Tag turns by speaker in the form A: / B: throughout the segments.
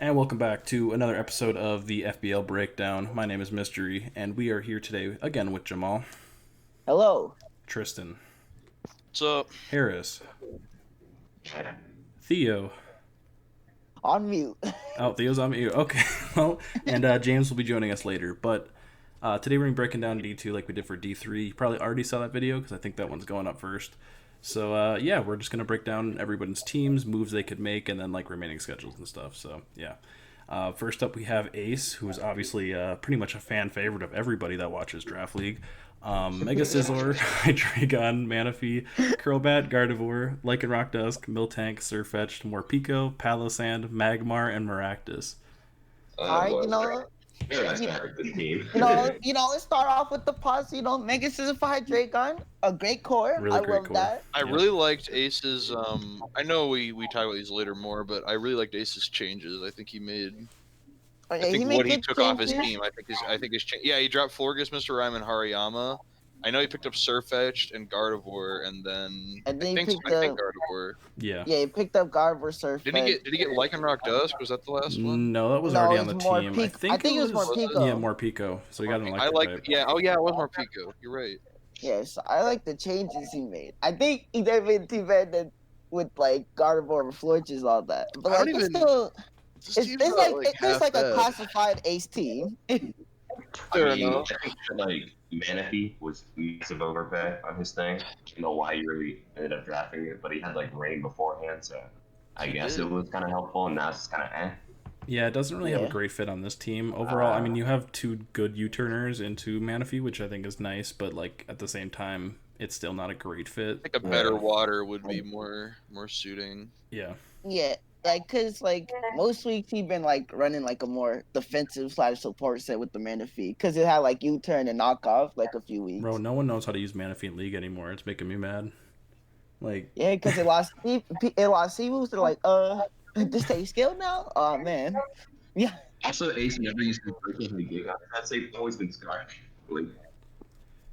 A: And welcome back to another episode of the FBL Breakdown. My name is Mystery, and we are here today again with Jamal,
B: Hello.
A: Tristan,
C: So,
A: Harris, Theo.
B: On mute.
A: Oh, Theo's on mute. Okay, well, and James will be joining us later. But today we're going to be breaking down D2 like we did for D3. You probably already saw that video because I think that one's going up first. So, yeah, we're just going to break down everybody's teams, moves they could make, and then like remaining schedules and stuff. So, yeah. First up, we have Ace, who is obviously pretty much a fan favorite of everybody that watches Draft League. Mega Sizzler, Hydreigon, Manaphy, Crobat, Gardevoir, Lycanroc Dusk, Miltank, Surfetch'd, Morpeko, Palossand, Magmar, and Maractus.
B: Alright, let's start off with the pause. Mega Scissor for Hydreigon, a great core.
A: Really
B: I
A: great
B: love
A: core.
B: that.
C: I really liked Ace's. I know we talk about these later more, but I really liked Ace's changes. I think he made.
B: Oh, yeah,
C: I think
B: made
C: what he
B: good
C: took off his
B: changes.
C: team. I think his change. Yeah, he dropped Florges, Mr. Rhyme, and Hariyama. I know he picked up Surfetch'd and Gardevoir, and then
B: And then
C: I
B: he
C: think
B: picked up
C: Gardevoir.
A: Yeah.
B: Yeah, he picked up Gardevoir Surf.
C: Did he get Lycanroc Dusk? Was that the last one?
A: No, that was
B: No,
A: already
B: it
A: on the
B: was more
A: team.
B: Pico.
A: I think
B: it was Morpeko.
A: Yeah, Morpeko. So he got an
C: I
A: electric
C: like.
A: type.
C: Yeah. Oh yeah, it was Morpeko. You're right.
B: Yes, I like the changes he made. I think he did made too bad that with like Gardevoir and Florges all that. But
C: I
B: like
C: don't
B: it's
C: even-
B: still
C: This
B: it's
C: team's
B: there's
C: not,
B: like there's
C: half
B: like a
C: bad.
B: classified ace team.
C: Fair
D: I mean,
C: enough.
D: I think that, like Manaphy was massive overpay on his thing. I don't know why he really ended up drafting it, but he had like rain beforehand, so I
C: He
D: guess
C: did.
D: it was kind of helpful. And now it's just kind of eh.
A: Yeah, it doesn't really have a
B: Yeah.
A: great fit on this team. Overall, I mean, you have two good U-turners into Manaphy, which I think is nice, but like at the same time, it's still not a great fit.
C: I think a better water would be more suiting.
A: Yeah.
B: Yeah, like cause like most weeks he been like running like a more defensive / support set with the Manaphy, cause it had like U-turn and knockoff like a few weeks.
A: Bro, no one knows how to use Manaphy in League anymore. It's making me mad. Like,
B: Yeah, cause it lost C-moves. They're like, this take skill now? Oh man. Yeah.
D: Also, Ace never used to frequently gig on that. They've always been scarred. Like,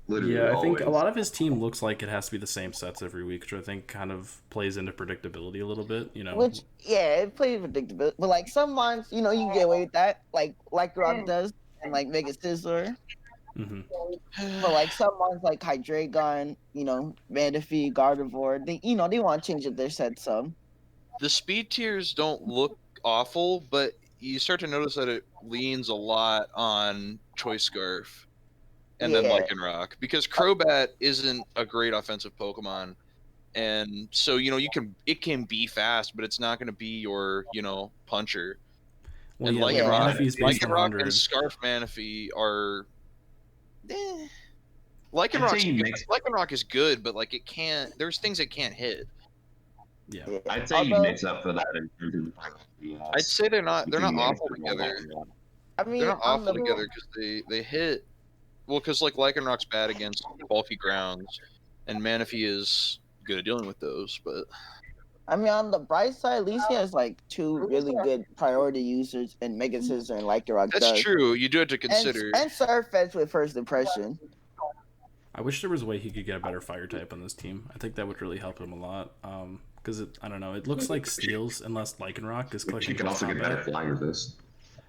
D: literally
A: yeah, I think
D: always.
A: a lot of his team looks like it has to be the same sets every week, which I think kind of plays into predictability a little bit, you know?
B: Which it plays predictable. But like some months, you can get away with that. Like Rock does and like Mega Sizzler.
A: hmm
B: But like some months like Hydreigon, Manaphy, Gardevoir, they want to change up their set some.
C: The speed tiers don't look awful, but you start to notice that it leans a lot on Choice Scarf and then
B: Yeah.
C: Lycanroc, because Crobat isn't a great offensive Pokemon, and so it can be fast, but it's not going to be your puncher.
A: Well,
C: And
A: yeah,
B: Lycanroc-
A: Manaphy's based on
C: Lycanroc
A: 100.
C: and Scarf Manaphy are.
D: I'd say you mix-
C: Lycanroc is good, but like it can't. There's things it can't hit.
A: Yeah.
D: I'd say you
B: Although-
D: mix up for that in terms of
C: I'd say they're not awful together.
B: I mean,
C: They're not
B: on
C: awful
B: the-
C: together because they hit. Well, because like Lycanroc's bad against bulky grounds, and Manaphy is good at dealing with those. But
B: I mean, on the bright side, at least he has like two really good priority users in Mega Scissor and Lycanroc.
C: that's
B: does.
C: true. You do have to consider.
B: And Surfetch with first impression.
A: I wish there was a way he could get a better fire type on this team. I think that would really help him a lot. Because I don't know, it looks like Steels unless Lycanroc is
D: But
A: clicking.
D: you can also get better flying resist.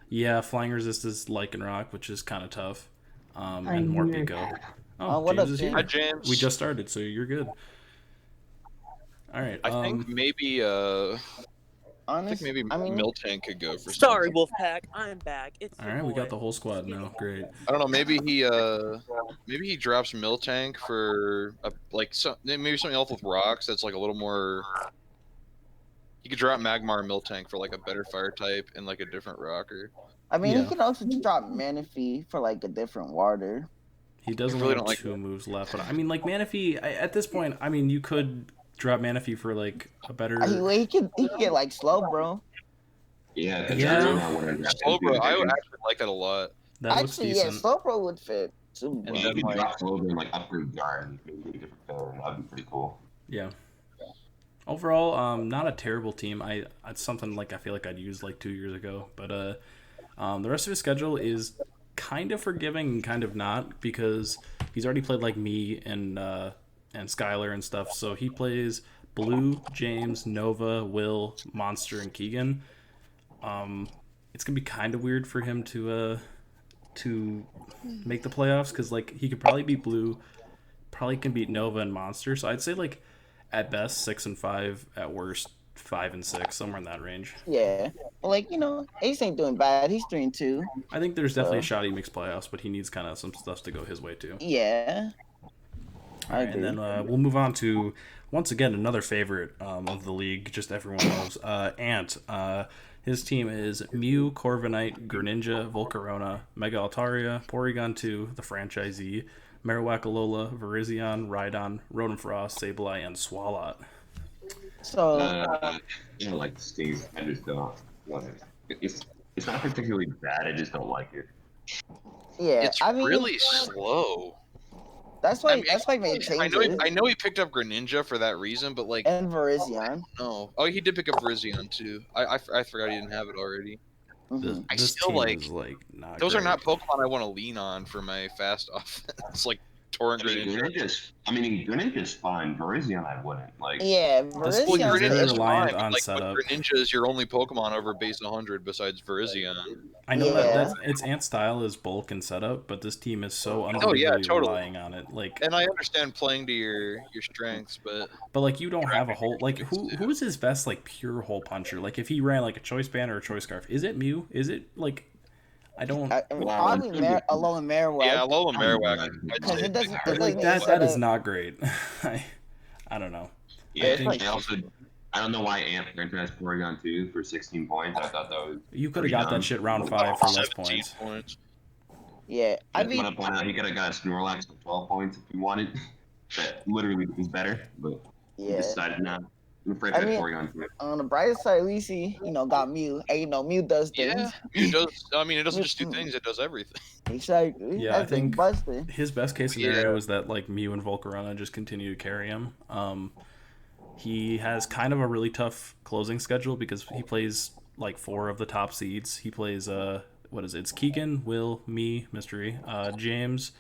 A: Yeah, flying resist is Lycanroc, which is kind of tough. And Morpeko. Oh,
B: What
A: James
B: up,
A: is
B: James?
A: here.
C: Hi, James.
A: We just started, so you're good. All right.
C: I think maybe
B: Honestly, I mean,
C: Miltank could go for.
E: Sorry,
C: something.
E: Wolfpack. I'm back. It's
A: all
E: your
A: right, we
E: boy.
A: got the whole squad now. Great.
C: I don't know. Maybe he drops Miltank for maybe something else with rocks that's like a little more. You could drop Magmar and Miltank for like a better fire type and like a different rocker.
B: I mean,
A: Yeah.
B: he can also drop Manaphy for like a different water.
A: He does
C: I
A: only
C: really
A: have
C: don't like
A: two moves left, but I mean, like Manaphy. At this point, I mean, you could drop Manaphy for like a better.
B: He can get like slow, bro.
D: Yeah, because
A: Yeah.
D: that's how one
C: Slowbro, I would actually like that a lot.
A: That looks
B: Actually,
A: decent.
B: yeah, slow bro would fit. Super
C: And
B: well.
D: You
C: then,
D: could drop Slowbro and like upgrade guard and maybe get a different color, and that'd be pretty cool.
A: Yeah. Overall, not a terrible team. It's something like I feel like I'd used like 2 years ago, but the rest of his schedule is kind of forgiving and kind of not, because he's already played like me and Skylar and stuff. So he plays Blue, James, Nova, Will, Monster, and Keegan. it's gonna be kind of weird for him to make the playoffs because like he could probably beat Blue, probably can beat Nova and Monster. So I'd say like at best 6-5, at worst 5-6, somewhere in that range.
B: Yeah. But like, Ace ain't doing bad. He's 3-2.
A: I think there's definitely a
B: So
A: shot he makes playoffs, but he needs kind of some stuff to go his way too.
B: yeah.
A: All right, and then we'll move on to once again another favorite of the league. Just everyone knows Ant. His team is Mew, Corviknight, Greninja, Volcarona, Mega Altaria, Porygon 2, the franchisee, Marowak Alola, Virizion, Rhydon, Rotom-Frost, Sableye, and Swalot.
B: So
D: like the Steve. I just don't want it. It's not particularly bad. I just don't like it.
B: yeah,
C: It's
B: I mean,
C: really slow.
B: that's why
C: I mean,
B: he made changes.
C: I know he picked up Greninja for that reason, but like,
B: And Virizion.
C: no. Oh, he did pick up Virizion too. I forgot he didn't have it already.
B: Mhm.
C: I
A: This
C: still
A: team
C: like
A: is like not.
C: those
A: great.
C: are not Pokemon I want to lean on for my fast offense. Like Torrent Greninja.
D: Greninja's fine. Virizion, I wouldn't like.
B: Yeah,
A: This team is
B: Virizion.
A: very
C: Greninja's
A: reliant
C: fine,
A: on
C: but, like,
A: setup.
C: Greninja is your only Pokemon over base 100 besides Virizion.
A: I know
B: Yeah.
A: that its Ant style is bulk and setup, but this team is so
C: Oh,
A: unbelievably
C: yeah, totally.
A: relying on it. Like,
C: And I understand playing to your strengths, but
A: like you don't have a whole like who is his best like pure hole puncher? Like if he ran like a choice band or a choice scarf, is it Mew? Is it like I don't
B: I mean, probably Alolan Marowak.
C: yeah, Alola Marowak.
B: Because it doesn't
A: like
B: need
A: that is
B: setup.
A: not great. I don't know.
D: Yeah,
A: I think
D: I don't know why Ant franchise Porygon 2 for 16 points. I thought that was.
A: you could have got that shit round 5 for less
C: 17
A: points.
B: Yeah, I
D: I
B: mean,
D: want to point out he could have got a Snorlax for 12 points if he wanted. That literally was better, but he
B: yeah.
D: decided not. I'm afraid
B: I
D: that
B: mean,
D: Porygon 2.
B: on the brighter side, at least he, got Mew. And Mew does things.
C: Yeah, Mew does. I mean, it doesn't just do things; it does everything.
B: Exactly.
A: Yeah, I
B: That thing
A: think
B: busted.
A: his best case scenario is that like Mew and Volcarona just continue to carry him. He has kind of a really tough closing schedule because he plays like 4 of the top seeds. He plays what is it? It's Keegan, Will, me, Mystery, James,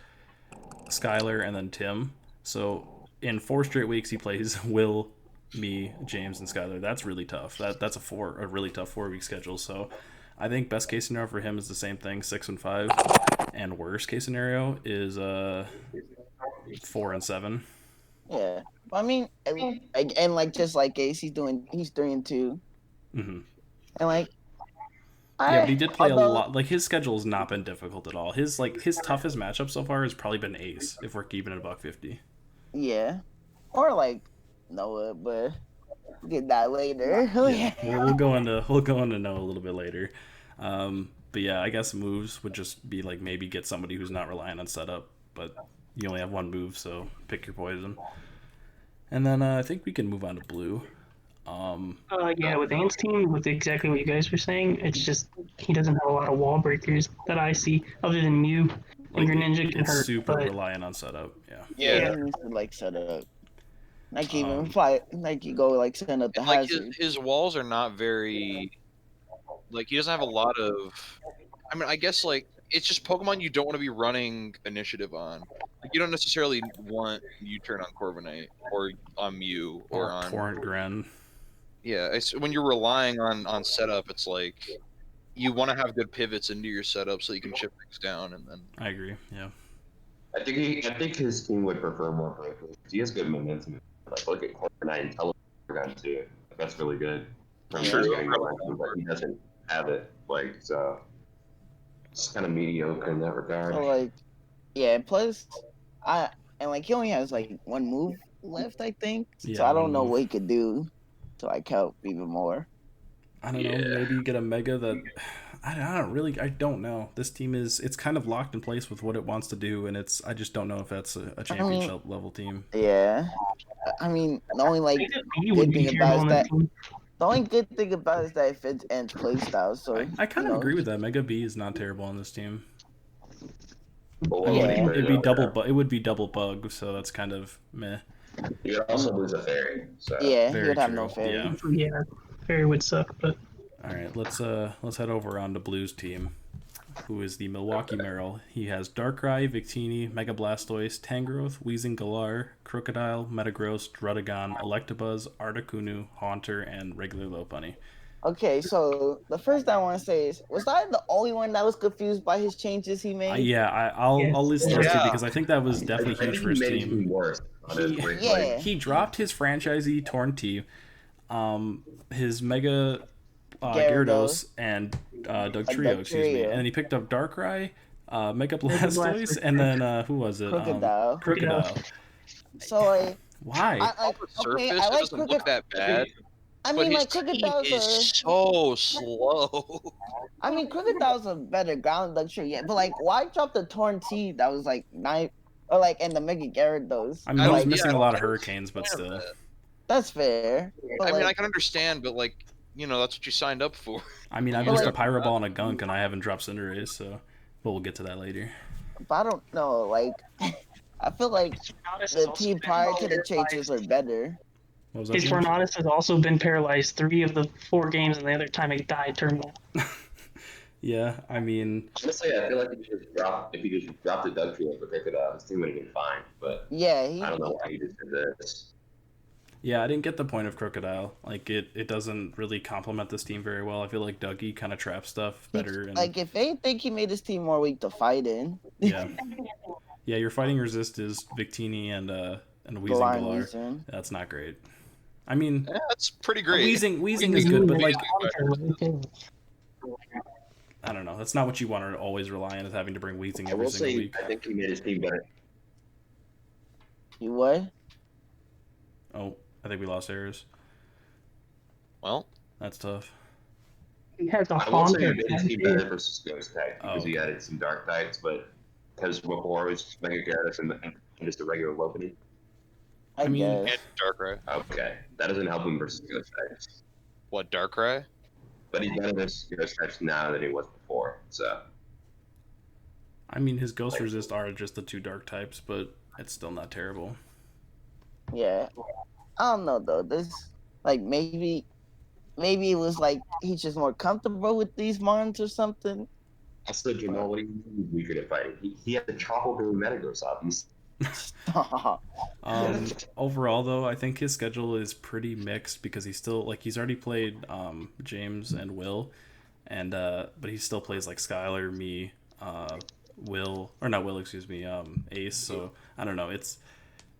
A: Skylar, and then Tim. So in 4 straight weeks he plays Will, me, James, and Skylar. That's really tough. That's a really tough 4-week schedule. So I think best case scenario for him is the same thing, 6-5, and worst case scenario is 4-7.
B: Yeah. I mean, and like just like Ace, he's 3-2.
A: Mm-hmm.
B: And like,
A: Yeah, but he did play a lot. Like his schedule has not been difficult at all. His toughest matchup so far has probably been Ace, if we're keeping it $150.
B: Yeah. Or like Noah, but we'll get that later.
A: Yeah, we'll go into Noah a little bit later. But yeah, I guess moves would just be like maybe get somebody who's not relying on setup, but you only have 1 move, so pick your poison. And then I think we can move on to Blue.
E: Yeah, with Ant's team, with exactly what you guys were saying, it's just he doesn't have a lot of wall breakers that I see, other than Mew and Greninja can
A: it's
E: hurt.
A: super
E: but
A: reliant on setup. Yeah.
B: Yeah, he needs to like set up. Like even fight, like you go like send up the
C: And, like
B: hazard.
C: his walls are not very. Like he doesn't have a lot of. I mean, I guess like it's just Pokemon you don't want to be running initiative on. Like you don't necessarily want U-turn on Corviknight or on Mew or on
A: Torrent Gren.
C: Yeah, it's when you're relying on setup, it's like you want to have good pivots into your setup so you can chip things down, and then
A: I agree. Yeah.
D: I think his team would prefer more breakers. He has good momentum. Like look at Corviknight and Porygon 2. That's really good. From
C: True.
D: getting momentum, but he doesn't have it. Like so, it's kind of mediocre in that regard.
B: So like, yeah. Plus, like he only has like 1 move left, I think.
A: Yeah,
B: So I don't
A: 1
B: know
A: move.
B: what he could do to like help even more.
A: I don't know. Maybe you get a Mega that I don't know. This team it's kind of locked in place with what it wants to do, and I just don't know if that's a championship level team.
B: Yeah. I mean, the only like
E: Mew
B: good
E: would be
B: thing
E: terrible
B: about
E: on
B: is
E: that
B: that
E: team.
B: the only good thing about it is that it fits Ant's playstyle. So
A: I kind of agree with that. Mega B is not terrible on this team.
D: But
A: I
D: what
A: mean,
B: Yeah.
D: would he
A: it'd be
D: do?
A: double. It would be double bug, so that's kind of meh.
D: You could also lose a fairy. So
B: Yeah,
A: Very
B: he would have
A: true.
B: no fairy.
A: Yeah.
E: Yeah, Fairy would suck, but
A: All right, let's head over on to Blue's team, who is the Milwaukee Merrill. He has Darkrai, Victini, Mega Blastoise, Tangrowth, Weezing Galar, Crocodile, Metagross, Druddigon, Electabuzz, Articuno, Haunter, and regular Lopunny.
B: Okay, so the first thing I want to say is, was I the only one that was confused by his changes he made?
A: Yeah, I'll
E: Yes.
A: list those two
C: Yeah.
A: because I think that was
D: I
A: definitely
D: think
A: huge
D: he
A: for his
D: made it even
A: team.
D: worse on his
A: He
D: break.
B: Yeah.
A: he dropped his franchisee Torn T, his Mega Gyarados, and Doug Trio, excuse me, and then he picked up Darkrai, Mega Blastoise, and then who was it?
B: Crocodile.
A: Crocodile.
B: So like,
A: Why?
B: I like
C: On the
B: okay,
C: surface,
B: I
C: it
B: like
C: doesn't look that bad,
B: I
C: but
B: mean,
C: his
B: like
C: team
B: Crocodile's
C: is so slow.
B: I mean, Crocodile's a better ground luxury, yeah. But like, why drop the Torn T that was like 9 or like and the Mega Gyarados?
A: I mean,
C: I
A: he
C: don't-
A: was
B: Like,
A: missing
C: yeah,
A: a lot
C: I
A: of
C: don't
A: hurricanes, but
C: understand
A: still.
C: that.
B: that's fair. But
C: I mean, I
B: like,
C: can understand, but like, that's what you signed up for.
A: I mean, I've
B: But
A: used a
B: like-
A: Pyro Ball and a Gunk, and I haven't dropped Cinderace, so but we'll get to that later.
B: but I don't know. Like, I feel like the team prior to the changes were better.
A: What was that?
E: His
A: James?
E: Tornadus has also been paralyzed 3 of the 4 games, and the other time it died terminal.
A: Yeah, I mean,
D: Honestly, I feel like if he just dropped the Doug Trio for Crocodile, his team would have been fine. But
B: Yeah,
D: I don't know why he just did this.
A: yeah, I didn't get the point of Crocodile. Like, it doesn't really complement this team very well. I feel like Dougie kind of traps stuff better. And
B: like if anything, he made his team more weak to fight in.
A: yeah, yeah, your fighting resist is Victini and Wheezing
B: Blind
A: Galar.
B: reason.
A: That's not great. I mean,
C: Yeah, that's pretty great.
A: Wheezing is good, but like,
E: Okay.
A: I don't know. That's not what you want to always rely on, is having to bring Wheezing
D: I
A: every
D: will
A: single
D: say,
A: week.
D: I think he made his team better.
B: You what?
A: Oh, I think we lost Eris.
C: Well,
A: That's tough.
E: He has a
D: I will say
E: Haunter.
D: he made his team better versus Ghost type because he
A: okay.
D: added some dark types, but because before it was Mega Gyarados and just a regular Lopunny.
B: I
A: mean-
B: guess.
C: and Darkrai.
D: Okay, that doesn't help him versus Ghost types.
C: What, Darkrai?
D: But he's better versus Ghost types now than he was before. So
A: I mean, his Ghost Resist are just the 2 dark types, but it's still not terrible.
B: Yeah. I don't know though. This like maybe it was like he's just more comfortable with these mons or something.
D: also, Jamal, what do you mean he's weaker at fighting? He had the Chocolate Metagross up. He's
A: Overall, though, I think his schedule is pretty mixed because he's already played James and Will, and but he still plays like Skylar, me, Will, or not Will, excuse me, Ace. So I don't know. It's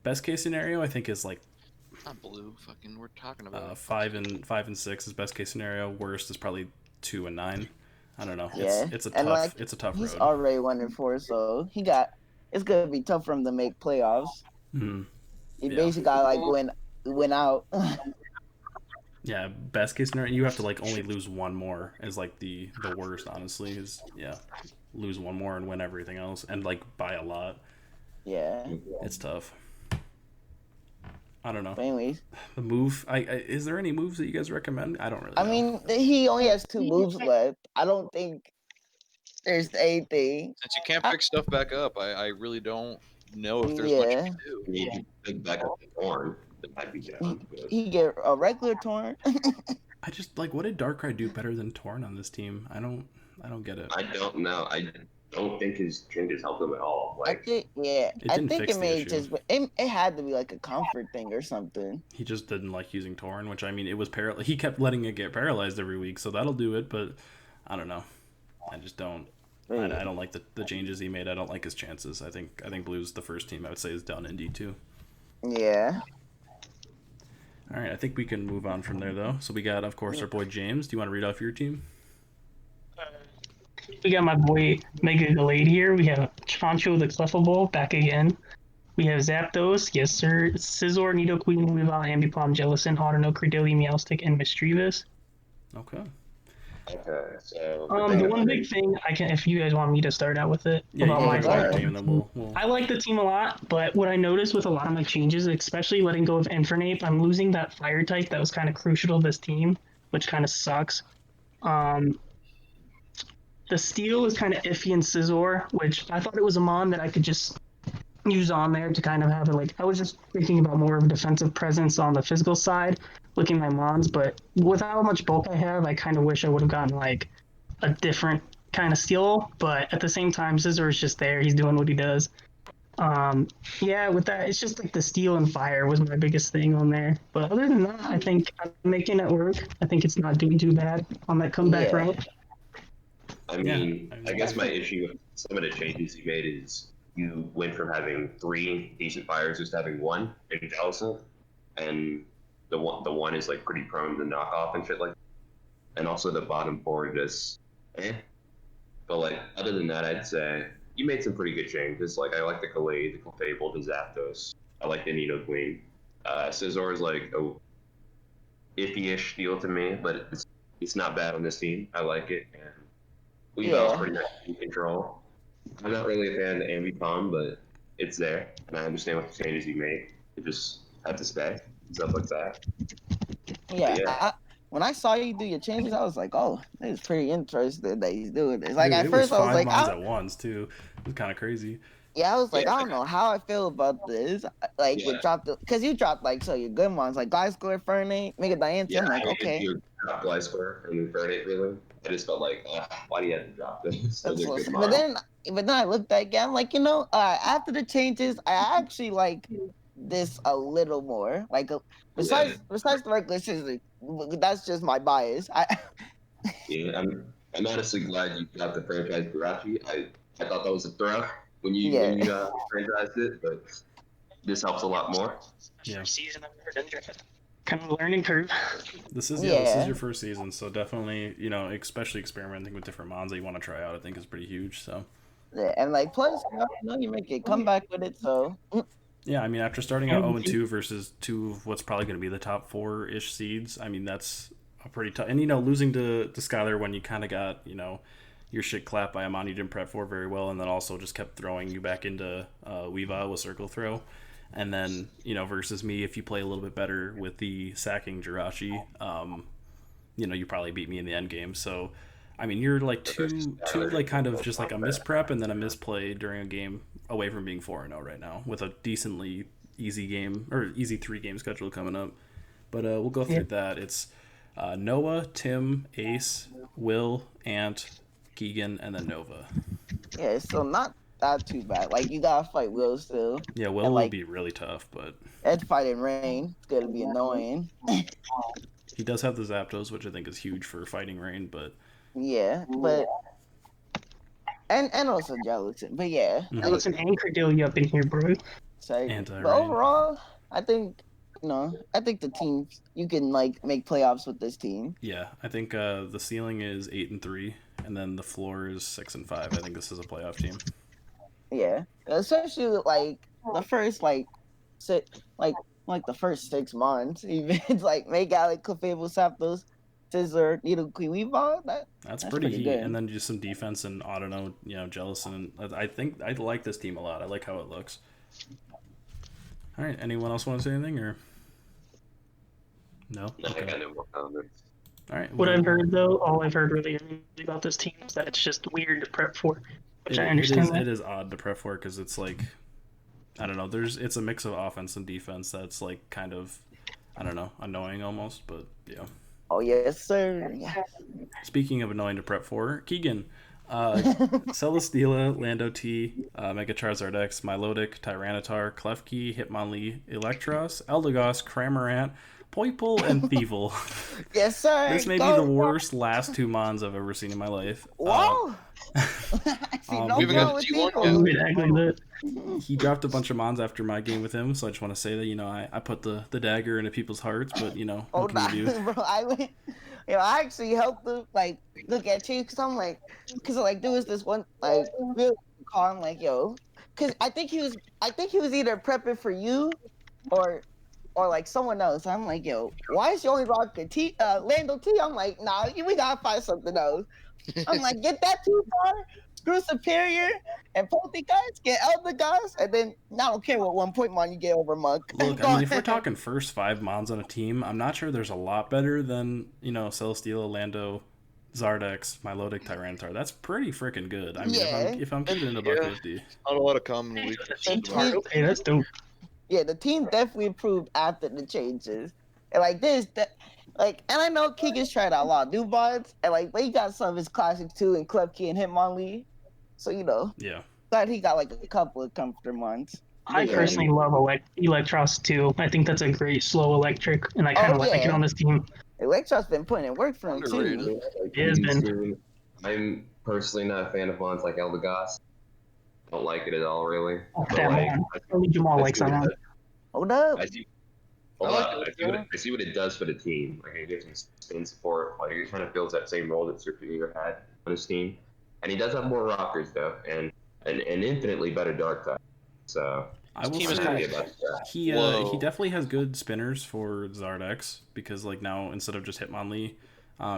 A: best case scenario. I think is like
C: Not blue. Fucking, we're talking about
A: 5 and 6 is best case scenario. Worst is probably 2 and 9. I don't know.
B: Yeah.
A: It's a
B: And,
A: tough
B: like,
A: it's a tough
B: He's
A: road.
B: already 1-4, so it's gonna be tough for him to make playoffs.
A: Mhm.
B: He
A: Yeah.
B: basically got like win out.
A: Yeah, best case scenario, you have to like only lose one more is like the worst. Honestly, is lose one more and win everything else, and like by a lot.
B: Yeah.
A: It's tough. I don't know.
B: But anyways,
A: The move. Is there any moves that you guys recommend? I don't really.
B: I
A: know.
B: mean, he only has 2 moves left. I don't think there's anything.
C: Since you can't pick stuff back up, I really don't know if there's much you
B: Yeah.
C: can do.
D: I mean, big back up the horn. That might be down. But
B: He get a regular torn.
A: I just like, what did Darkrai do better than Torn on this team? I don't get it.
D: I don't know. I don't think his changes helped him at all.
B: I
D: Like,
B: think
A: It didn't fix the
B: may
A: issue.
B: just it had to be like a comfort thing or something.
A: He just didn't like using Torn, which I mean, it was he kept letting it get paralyzed every week, so that'll do it. But I don't know. I just don't. I don't like the changes he made. I don't like his chances. I think Blue's the first team I would say is done in D2.
B: Yeah.
A: All right, I think we can move on from there though. So we got, of course, our boy James. Do you want to read off your team?
E: We got my boy Mega Glade here. We have Chancho the Clefable back again. We have Zapdos, yes sir, Scizor, Nidoqueen, Weavile, Ambipom, Jellicent, Audino, Credilli, Meowstic, and Mischievous.
A: Okay.
D: okay, so
E: The one big thing if you guys want me to start out with it
A: Yeah, you
E: about
A: can
E: my
A: read off your
B: team.
A: team, and then we'll...
E: I like the team a lot, but what I noticed with a lot of my changes, especially letting go of Infernape, I'm losing that fire type that was kind of crucial to this team, which kind of sucks. The steel is kind of iffy in Scizor, which I thought it was a mon that I could just use on there to kind of have it like, I was just thinking about more of a defensive presence on the physical side, looking at my mons, but with how much bulk I have, I kind of wish I would have gotten like a different kind of steel, but at the same time, Scizor is just there, he's doing what he does. Yeah, with that, it's just like the steel and fire was my biggest thing on there. But other than that, I think I'm making it work. I think it's not doing too bad on that comeback
B: Yeah.
E: route.
D: I
A: Yeah,
D: mean,
A: I
D: I
A: mean,
D: guess my issue with some of the changes you made is you went from having 3 decent fires just to having one in Jellison, and the one is like pretty prone to knock off and shit like that. And also the bottom 4 just eh. But like other than that, I'd say you made some pretty good changes. Like I like the Khalid, the Clefable, the Zapdos. I like the Nido Queen. Scizor is like a iffy-ish deal to me, but it's not bad on this team. I like it, and Weavel's
B: Yeah.
D: pretty nice in control. I'm not really a fan of Ambipom, but it's there, and I understand what the changes you made. You just have to stay, stuff like that.
B: Yeah.
D: Yeah.
B: When I saw you do your changes, I was like, oh, this is pretty interesting that he's doing this. Like
A: dude,
B: at
A: it was
B: first I was
A: 5
B: like,
A: mons at once too. It was kind of crazy.
B: yeah, I was like,
D: Yeah.
B: I don't know how I feel about this. Like
D: Yeah.
B: with because you dropped like so your good ones like Gliscor, Fernie, Mega Diancie.
D: Yeah,
B: I'm like,
D: I hated
B: okay.
D: your drop Gliscor and Infernape, really. I just felt like, why do you have to drop this? Those
B: That's
D: are
B: what's,
D: good
B: but
D: mons.
B: then I looked at it again. I'm like, after the changes, I actually like this a little more. Like,
D: Yeah.
B: besides the regular season, that's just my bias.
D: Yeah, I'm honestly glad you got the franchise Garachi. I thought that was a throw when you
B: Yeah.
D: franchised it, but this helps a lot more.
A: Yeah.
E: First season I've ever done that. Kind of learning curve.
A: This is
B: Yeah.
A: your first season, so definitely especially experimenting with different mons that you want to try out. I think is pretty huge. So
B: Yeah, and like plus, you make a comeback with it, so
A: yeah, I mean after starting out 0-2 versus 2 of what's probably going to be the top 4-ish seeds, I mean that's a pretty tough. And losing to Skylar when you kind of got your shit clapped by Amon, you didn't prep for very well, and then also just kept throwing you back into Weavile with circle throw. And then, versus me, if you play a little bit better with the sacking Jirachi, you probably beat me in the end game. So, I mean, you're like two like kind of just like a misprep and then a misplay during a game away from being 4-0 right now with a decently easy game or easy 3-game schedule coming up. But we'll go through that. It's Noah, Tim, Ace, Will, Ant, Keegan, and then Nova.
B: yeah, so not that too bad. Like you gotta fight Will still.
A: Yeah, Will
B: and,
A: will
B: like,
A: be really tough, but
B: Ed fighting Rain. It's gonna be annoying.
A: he does have the Zapdos, which I think is huge for fighting Rain, but
B: Yeah, but and also Gelatin. But yeah,
E: It's an anchor deal you up in here, bro.
B: so
A: Anti-Rain.
B: but overall, I think the team you can like make playoffs with this team.
A: yeah, I think the ceiling is 8-3, and then the floor is 6-5. I think this is a playoff team.
B: Yeah, especially like the first the first 6 months, even it's like make out like Clefable, Zapdos, Scizor, Needle Queen Weavile.
A: That's
B: That's
A: pretty
B: pretty
A: heat.
B: good.
A: And then just some defense and I don't know, Jellison. I think I like this team a lot. I like how it looks. All right, anyone else want to say anything or no?
D: I got no more comments.
A: All right.
E: What I've heard though, all I've heard really about this team is that it's just weird to prep for, which I understand.
A: It is odd to prep for because it's like, I don't know. It's a mix of offense and defense that's like kind of, I don't know, annoying almost. But yeah.
B: Oh yes, sir. Yeah.
A: Speaking of annoying to prep for, Keegan, Celesteela, Lando T, Mega Charizard X, Milotic, Tyranitar, Klefki, Hitmonlee, Electros, Eldegoss, Cramorant, Poipole, and Thievul.
B: Yes, sir.
A: This may be the worst last 2 mons I've ever seen in my life.
B: Wow. I see no
C: we haven't
B: problem
C: got
B: with
C: the T1
B: people.
C: yet.
E: Exactly that.
A: He dropped a bunch of mons after my game with him, so I just want to say that I put the dagger into people's hearts, but
B: Oh,
A: what can you do?
B: bro, I actually helped them like look at you because I'm like, there was this one like really calm like because I think he was either prepping for you or like someone else. I'm like, why is you only rocking Lando T? I'm like, nah, we gotta find something else. I'm like, get that too far, screw Superior and Poltegeist, get Eldegoss, and then I don't care what 1 point mon you get over Monk.
A: Look, I mean, if we're talking first 5 mons on a team, I'm not sure there's a lot better than, Celesteela, Lando, Zardex, Milotic, Tyranitar. That's pretty freaking good. I mean,
B: Yeah.
A: if I'm keeping it in a buck 50.
C: Not a lot of common weaknesses.
E: Hey, that's dope.
B: Yeah, the team definitely improved after the changes. And like and I know Keegan's tried out a lot of new mods, and like, but he got some of his classics too, and Klefki and Hitmonlee. So
A: Yeah.
B: glad he got like a couple of comforter months.
E: I
B: Yeah.
E: personally love Electros too. I think that's a great slow electric, and I kind of like it on this team.
B: Electro's been putting in work for him
C: Underrated.
B: too.
E: It has been.
D: I'm personally not a fan of mons like Eldegoss. Don't like it at all, really.
E: Oh,
D: But,
E: damn,
D: like,
E: man. Only Jamal
D: I
E: likes
D: see what
E: that
D: it
E: one.
D: does.
B: Hold up.
D: I see.
C: I
D: Hold
C: like
D: up. I see what it does for the team. Like, it gives him spin support. Like, it kind of fills that same role that Serpillier had on his team. And he does have more rockers, though, and an infinitely better dark side. So,
A: I will
C: team is
A: say
D: happy about that.
A: he
C: Whoa.
A: definitely has good spinners for Zardex because like now instead of just Hitmonlee,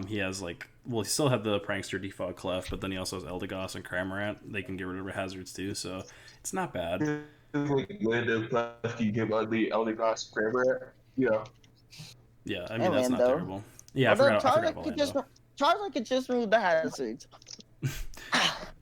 A: he has like he still have the Prankster default Clef, but then he also has Eldegoss and Cramorant. They can get rid of hazards too, so it's not bad.
D: Like, when the Clef you give on the Eldegoss Cramorant,
A: Yeah, I mean that's
B: man,
A: not
B: though.
A: terrible. Yeah, I
B: Hold up,
A: forgot about
B: Charizard could just remove the hazards.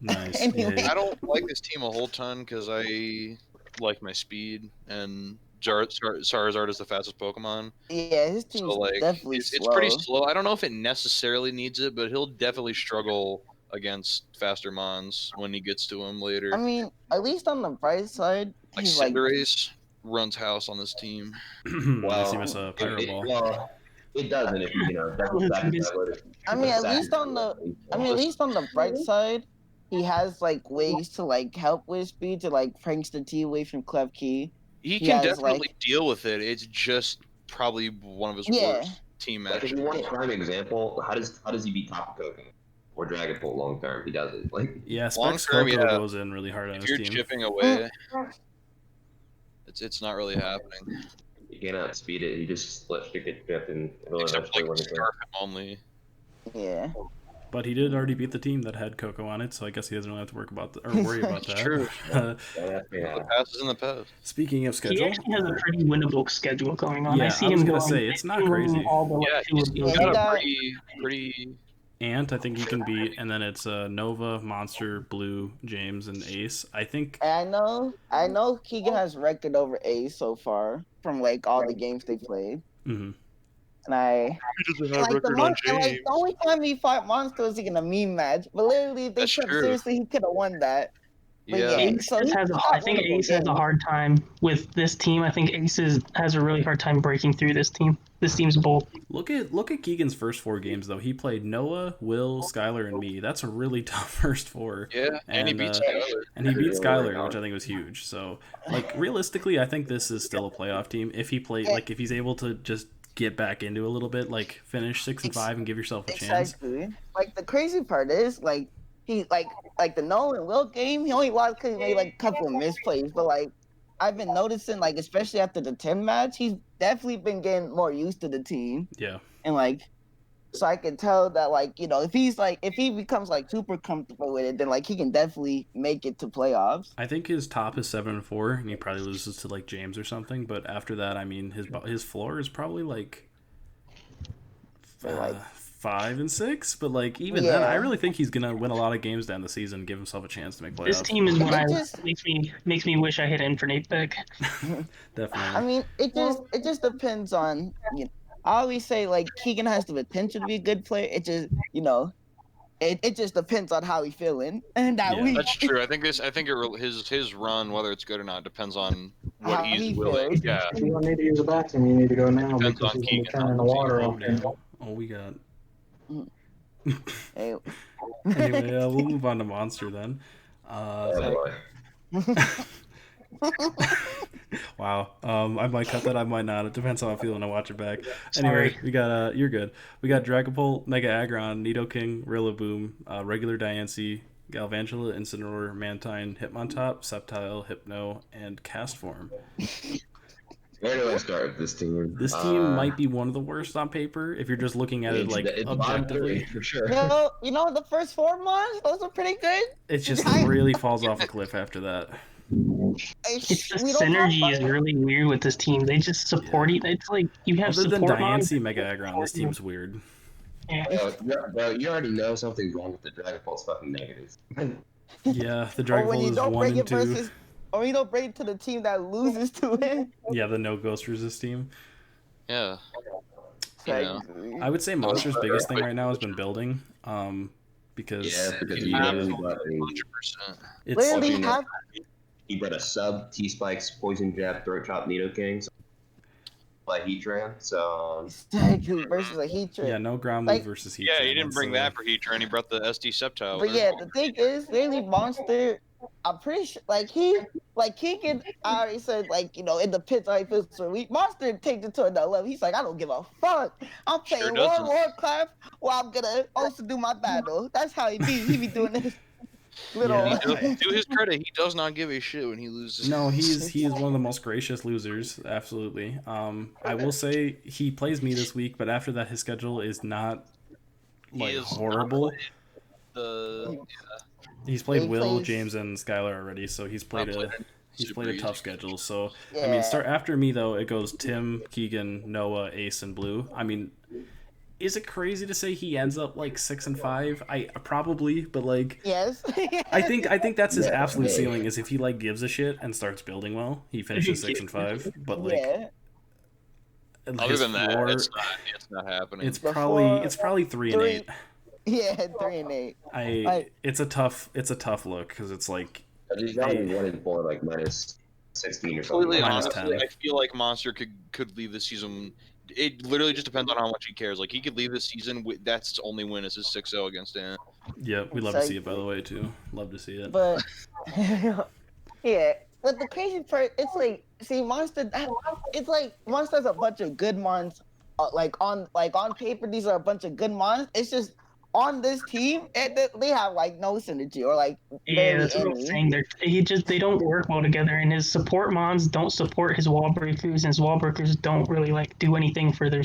A: Nice.
B: Anyway.
A: Yeah.
C: I don't like this team a whole ton because I like my speed, and Charizard is the fastest Pokemon.
B: Yeah, his team's
C: So like,
B: definitely
C: it's
B: slow.
C: pretty slow. I don't know if it necessarily needs it, but he'll definitely struggle against faster Mons when he gets to him later.
B: I mean, at least on the bright side,
C: Like
B: he's like,
C: Cinderace runs house on this team.
A: Nice, he missed a Pyro Ball.
D: Well, it doesn't if
B: I mean, at least on the bright side, he has like ways to like help with speed to like pranks the T away from Clef Key.
C: He
B: He
C: can
B: has,
C: definitely
B: like-
C: deal with it. It's just probably one of his
B: Yeah.
C: worst team
D: Like, if
C: matchups.
D: you want a prime example, how does he beat Tapu Koko or Dragapult long term? He doesn't. Like,
A: Yeah,
C: Long
A: Specs
C: term,
A: Coco
C: yeah.
A: goes in really hard on
C: If
A: his
C: you're
A: team.
C: chipping away, it's not really happening.
D: you can't outspeed it. He just split stick it chip and it'll
C: Except
D: eventually
C: like
D: win the game.
C: Scarf only.
B: Yeah.
A: But he did already beat the team that had Coco on it, so I guess he doesn't really have to worry about that.
C: True.
D: Yeah.
C: The past is in the past.
A: Speaking of
E: He
A: schedule,
E: actually has a pretty winnable schedule going on.
A: Yeah,
E: I see
A: I was
E: him
A: gonna
E: going.
A: say, it's not
E: winning
A: crazy.
E: All the,
C: Yeah,
E: two
C: he's
E: of those.
C: got a
B: got-
C: pretty.
A: Ant, I think he can beat, and then it's Nova, Monster, Blue, James, and Ace. I think
B: And I know Keegan has record over Ace so far from like all the games they played.
A: mhm.
B: And I
C: He doesn't
B: like the only time he fought Monster was in a meme match. But literally, if they
C: That's
B: took
C: true.
B: seriously, he could have won that. But
C: Yeah.
B: yeah,
E: Ace
B: so he
E: has
B: fought
E: I think
B: winnable
E: Ace has a
B: games.
E: hard time with this team. I think Ace has a really hard time breaking through this team. This team's bold.
A: Look at Keegan's first 4 games though. He played Noah, Will, Skylar, and me. That's a really tough first 4.
C: Yeah, and he beats Skylar.
A: And he beat Skylar, which I think was huge. So, like realistically, I think this is still a playoff team. If he if he's able to just get back into a little bit, like finish 6 and 5 and give yourself a chance.
B: Exactly. Like the crazy part is like he like the Nolan Will game, he only lost because he made like a couple of misplays. But like I've been noticing, like especially after the 10 match, he's definitely been getting more used to the team.
A: Yeah.
B: And like so I can tell that like, if he becomes like super comfortable with it, then like he can definitely make it to playoffs.
A: I think his top is 7-4, and he probably loses to like James or something. But after that, I mean, his floor is probably like 5 and 6. But like even then, I really think he's gonna win a lot of games down the season, give himself a chance to make playoffs.
E: This team is what
B: It
E: makes me wish I hit Infinite pick.
A: Definitely.
B: I mean, it just depends on I always say like Keegan has the potential to be a good player. It just it just depends on how he's feeling and that week.
C: That's true. I think his run, whether it's good or not, depends on what
B: How
C: he's
B: he
C: willing.
B: feels.
C: Yeah.
F: If you don't need to use the bathroom, you need to go now
C: Depends
F: because
C: on
F: he's going to be
C: Keegan.
F: turning the water off.
A: Oh, we got.
B: Hey.
A: Anyway, we'll move on to Monster then.
D: Oh, boy.
A: Wow. I might cut that. I might not. It depends how I'm feeling. I watch it back. Anyway, we got you're good. We got Dragapult, Mega Aggron, Nidoking, Rillaboom, regular Diancie, Galvantula, Incineroar, Mantine, Hitmontop, Sceptile, Hypno, and Castform.
D: Where do I start with this team?
A: This team might be one of the worst on paper if you're just looking at it like
D: it's
A: objectively.
D: for sure.
B: The first 4 months, those are pretty good.
A: It just really falls off a cliff after that.
E: It's the synergy is really weird with this team. They just support it. It's like you have
A: Other than
E: support
A: Diancie, Mega Aggron, this team's weird.
D: Bro, you already know something's wrong with the Dragapult's fucking negatives.
A: Yeah, the
B: Or when
A: Dragapult
B: you
A: is
B: don't
A: 1
B: bring
A: and
B: it
A: 2.
B: versus, or you don't bring it to the team that loses to it.
A: Yeah, the no Ghost Resist team.
C: Yeah.
B: Like,
A: I would say Monster's biggest thing right now has been building. because
D: because
C: He
D: he literally
C: absolutely
D: brought
C: 100%.
A: it's
B: Literally
D: you know,
B: have
D: he brought a sub, T Spikes, Poison Jab, Throat Chop, Nido King, by Heat Tran. So
B: exactly versus a heat
A: yeah,
B: trick.
A: no ground move
B: Like,
A: versus Heat.
C: Yeah, he
A: Tran.
C: didn't
A: That's,
C: bring that for Heat Train. He brought the SD Septile.
B: but yeah, the thing is, literally Monster. I'm pretty sure, like he can. I already said, like, you know, in the pits, I feel so weak. Monster takes it to another level. He's like, I don't give a fuck. I'm
C: Sure
B: playing
C: doesn't.
B: War Clap while I'm gonna also do my battle. That's how he be. He be doing this little.
A: Yeah.
C: To his credit, he does not give a shit when he loses.
A: No, he is one of the most gracious losers. Absolutely. I will say he plays me this week, but after that, his schedule is not
C: He
A: like
C: is
A: horrible.
C: the
A: He's played
B: He
A: Will,
B: plays-
A: James, and Skylar already, so he's played a
C: super
A: tough
C: easy.
A: schedule. So I
B: Yeah.
A: mean, start after me though. It goes Tim, Keegan, Noah, Ace, and Blue. I mean, is it crazy to say he ends up like 6-5? I probably, but like.
B: Yes.
A: I think that's his
D: Yeah.
A: absolute ceiling is if he like gives a shit and starts building well, he finishes 6-5. But like,
B: Yeah.
C: Other
A: his
C: than that,
A: floor,
C: it's not happening.
A: it's
B: The
A: probably
B: floor-
A: 3 and
B: three-
A: 8.
B: Yeah, 3 and 8.
A: It's a tough look because it's like
D: he's got 1-4, like minus 16 or something.
C: Completely
A: Minus
C: honestly,
A: 10.
C: I feel like Monster could leave this season. It literally just depends on how much he cares. Like he could leave this season with that's his only win is his 6-0 against Dan.
A: yeah, we love to see it by the way too. Love to see it.
B: But yeah, but the crazy part, it's like, see, Monster. It's like Monster's a bunch of good mons. Like on paper, these are a bunch of good mons. It's just on this team, they have like no synergy or like
E: Yeah,
B: barely
E: that's what I'm
B: any.
E: saying. They don't work well together, and his support mons don't support his wall breakers, and his wall breakers don't really like do anything for the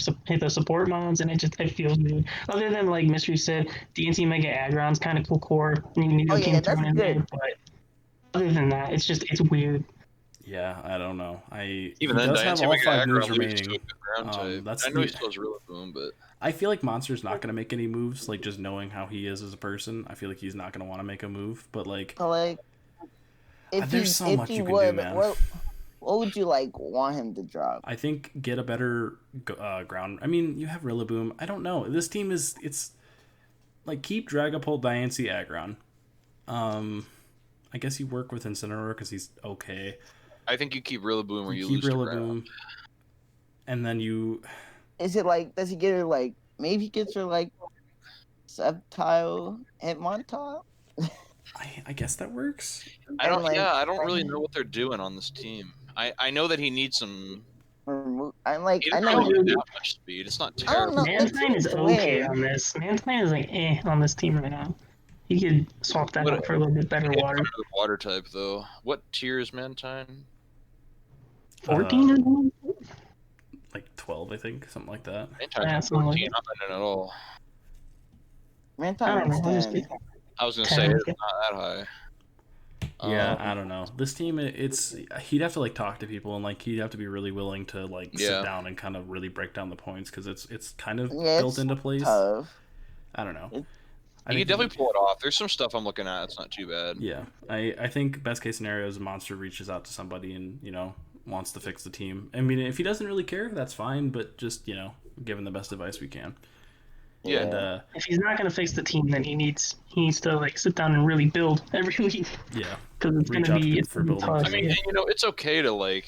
E: support mons, and it feels weird. Other than like Mystery said, DNC Mega Agron's kind of cool core. You need
B: Oh,
E: to
B: yeah,
E: get
B: that's
E: thrown in
B: good.
E: there, but other than that, it's weird.
A: Yeah, I don't know.
C: Even
A: he
C: then,
A: does have
C: Dynasty
A: all
C: Mega
A: 5 moves
C: Aggro loses to a
A: remaining.
C: good ground type.
A: That's
C: I know he
A: the-
C: still has Rillaboom, but
A: I feel like Monster's not gonna make any moves. Like just knowing how he is as a person, I feel like he's not gonna want to make a move. But like,
B: So like, if
A: there's so
B: if
A: much
B: he
A: you can
B: would,
A: do, man.
B: what would you like want him to drop?
A: I think get a better ground. I mean, you have Rillaboom. I don't know. This team it's like keep Dragapult, Diancie, Aggron. I guess you work with Incineroar because he's okay.
C: I think you keep Rillaboom or you
A: keep
C: lose to
A: Rillaboom,
C: ground.
A: and then you.
B: Is it like, does he get her like, maybe he gets her like Septile Hitmontop?
A: I guess that works.
C: I don't.
B: And, like,
C: Yeah, I don't really know what they're doing on this team. I know that he needs some.
B: I'm like,
C: He
B: I
C: doesn't
B: know.
C: really need that much speed. It's not
B: I don't
C: terrible.
B: know.
E: Mantine is
B: It's
E: okay
B: weird.
E: on this. Mantine is like on this team right now. He could swap that
C: What-
E: out for a little bit better
C: Yeah,
E: water.
C: the water type though. What tier is Mantine?
E: 14 or something?
A: Like 12, I think, something like that.
C: Mantine's
E: Yeah, something like
C: 14, not bad at all.
E: I don't
B: Mantine
E: know. I'm just
B: stand.
C: I was gonna
E: 10,
C: say it's
E: yeah.
C: not that high.
A: Yeah, I don't know. This team, he'd have to like talk to people and like he'd have to be really willing to like sit
C: Yeah.
A: down and kind of really break down the points because it's kind of
B: Yeah,
A: built
B: it's
A: into place.
B: Tough.
A: I don't know.
B: It-
A: I
C: You
A: think
C: can definitely pull it off. There's some stuff I'm looking at. It's not too bad.
A: Yeah, I think best case scenario is Monster reaches out to somebody and wants to fix the team. I mean, if he doesn't really care, that's fine. But just give him the best advice we can.
C: Yeah.
A: And
E: If he's not going to fix the team, then he needs to like sit down and really build every week
A: yeah,
E: because it's going
A: Reach
E: to
A: out to
E: be
A: people for building.
E: tough.
C: I mean, it's okay to like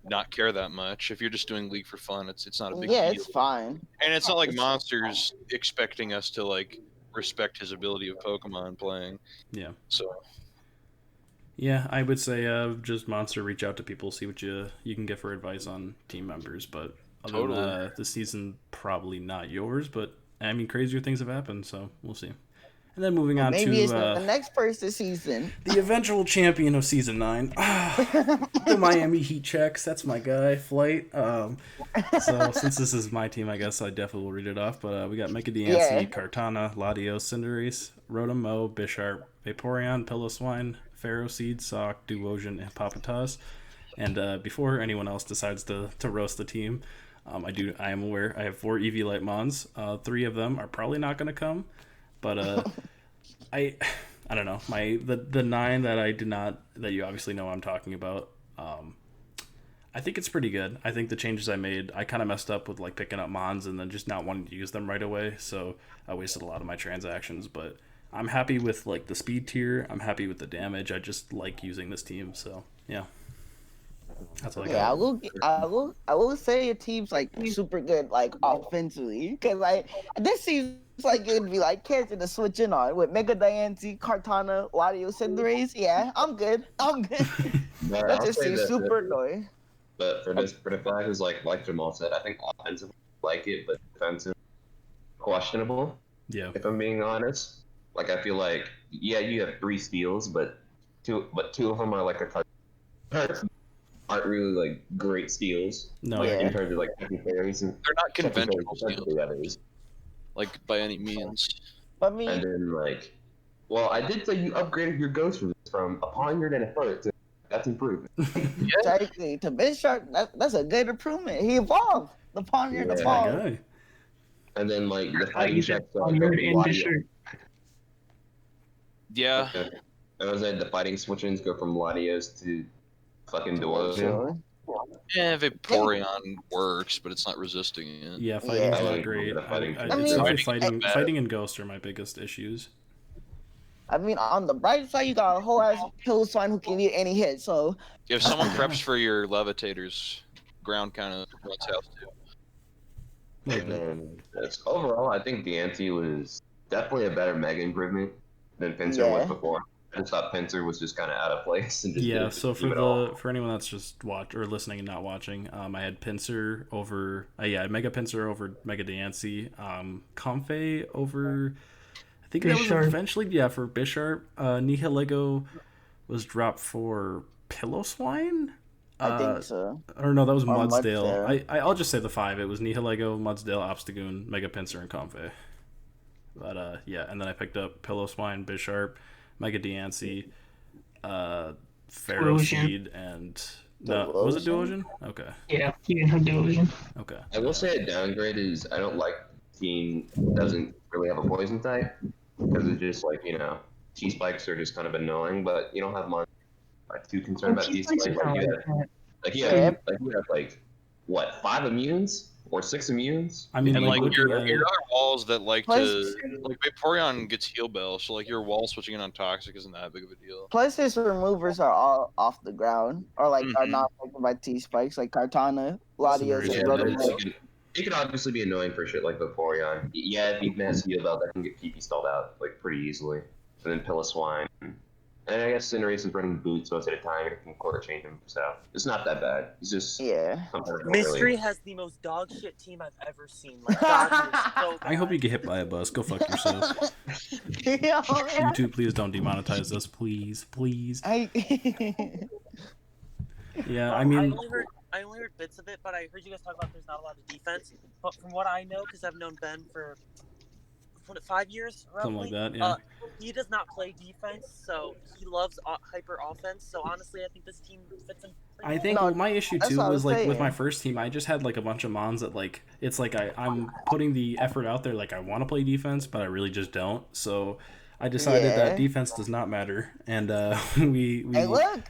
C: not care that much if you're just doing League for fun. It's not a big
B: Yeah,
C: deal.
B: it's fine.
C: And it's not like Monster's expecting us to like respect his ability of Pokemon playing.
A: Yeah.
C: So
A: yeah, I would say just Monster reach out to people, see what you can get for advice on team members. But other than
C: Totally.
A: that, this season probably not yours. But I mean, crazier things have happened, so we'll see. And then moving on
B: Maybe it's
A: to
B: the next person season.
A: the eventual champion of season 9, the Miami Heat checks. That's my guy, Flight. So since this is my team, I guess I definitely will read it off. But we got Mecha Diancie,
B: Yeah.
A: Kartana, Latios, Cinderace, Rotom-Mow, Bisharp, Vaporeon, Piloswine, Ferroseed, Sock, Duosion, and Papatas. And before anyone else decides to roast the team, I am aware I have 4 Eevee Mons. 3 of them are probably not going to come. But I don't know. The 9 that I did not, that you obviously know I'm talking about. I think it's pretty good. I think the changes I made, I kind of messed up with like picking up Mons and then just not wanting to use them right away. So I wasted a lot of my transactions. But I'm happy with like the speed tier. I'm happy with the damage. I just like using this team. So yeah, that's all I
B: Yeah,
A: got.
B: I will say your team's like super good, like offensively, because like this seems like it would be like character to switch in on with Mega Diancie, Cartana, Wadio, Cinderace. Yeah, I'm good. I'm good.
D: But
B: That
D: I'll
B: just
D: say
B: seems
D: that,
B: super annoying.
D: but for the fact is like Jamal said, I think offensive like it, but defensive questionable.
A: Yeah.
D: If I'm being honest, like I feel like yeah, you have 3 steals, but two of them are like a card aren't really like great steals.
A: No, I
D: Like in
B: Yeah.
A: agree.
D: terms of like second fairies and
C: They're not
D: second fairies
C: conventional steals,
D: defensively that is.
C: like by any means.
B: I
D: And
B: mean,
D: then like, well, I did say you upgraded your ghost from a poniard and a fart. So that's improvement.
B: technically, to Bisharp, that's a good improvement. He evolved. The Poniard
A: That's
D: Yeah.
A: my
B: evolved.
A: guy.
D: And then like the
E: I
D: fighting
E: use it
D: checks
E: on
D: go
E: your
D: from
E: in the
D: Ladia.
E: shirt.
C: Yeah.
D: Okay. I was saying the fighting switch-ins go from Latios to fucking Duosion.
B: Sure.
C: Yeah, Vaporeon works, but it's not resisting it.
A: Yeah, fighting's
B: Yeah.
A: not
D: I
A: great.
D: the fighting
A: I
B: I
A: it's
B: mean-
A: definitely
C: Fighting is
A: fighting
C: bad.
A: and ghost are my biggest issues.
B: I mean, on the bright side, you got a whole ass Pillswine who can eat any hit. So
C: If someone preps for your levitators, ground kind of runs house too.
D: And then overall, I think Deante was definitely a better mega improvement than Pinsir was
B: Yeah.
D: before. I just thought Pinsir was just kind of out of place and just
A: Yeah,
D: didn't
A: so
D: keep it all.
A: for anyone that's just watch or listening and not watching, I had Pinsir over I had Mega Pinsir over Mega Diancie, Comfey over I think that was
E: Bisharp.
A: eventually for Bisharp. Nihilego was dropped for Pillowswine.
B: I think so.
A: Or no, that was
B: Or
A: Mudsdale.
B: Mudsdale.
A: I'll just say the 5. It was Nihilego, Mudsdale, Obstagoon, Mega Pinsir, and Comfey. But yeah, and then I picked up Pillowswine, Bisharp, Mega Diancie, Pharaoh
E: Delusion.
A: Seed, and no, was it Delusion? Okay,
E: Yeah, you can have delusion.
A: okay.
D: I will say a downgrade is I don't like team doesn't really have a poison type because it's just like T spikes are just kind of annoying, but you don't have money. Like too concerned about T spikes. You have like what 5 immunes or 6 immunes?
A: I mean,
C: And like
A: looking
C: your
A: at it-
C: other walls that like
B: Plus-
C: to like Vaporeon gets heal bell, so like your wall switching in on toxic isn't that big of a deal.
B: Plus, his removers are all off the ground or like are
C: Mhm.
B: not affected by T spikes, like Cartana, Latios,
A: Cinderace,
B: and
D: Yeah,
A: Rotom.
B: Rotom.
D: it could obviously be annoying for shit like Vaporeon. Yeah, if he has heal belt, that can get PP stalled out like pretty easily. And then Piloswine. And I guess Cinderace is running boots most of the time. It can quarter change him, so it's not that bad. It's just
B: Yeah.
D: something I don't
G: Mystery
D: really-
G: has the most dog shit team I've ever seen. Like, God, he is so
A: I hope
G: bad.
A: you get hit by a bus. Go fuck yourself.
B: Yeah.
A: YouTube, please don't demonetize us, please, please. Yeah,
G: Well,
A: I mean,
G: I only heard bits of it, but I heard you guys talk about there's not a lot of defense. But from what I know, because I've known Ben for 5 years, roughly,
A: something like that. Yeah.
G: he does not play defense, so he loves hyper offense. So honestly, I think this team fits him. pretty
A: I
G: well.
A: think
B: No,
A: my issue
B: that's
A: too
B: what I
A: was
B: was
A: like with my
B: saying.
A: first team, I just had like a bunch of mons that like it's like I'm putting the effort out there, like I want to play defense, but I really just don't. So I decided
B: Yeah.
A: that defense does not matter, and we
B: Hey, look.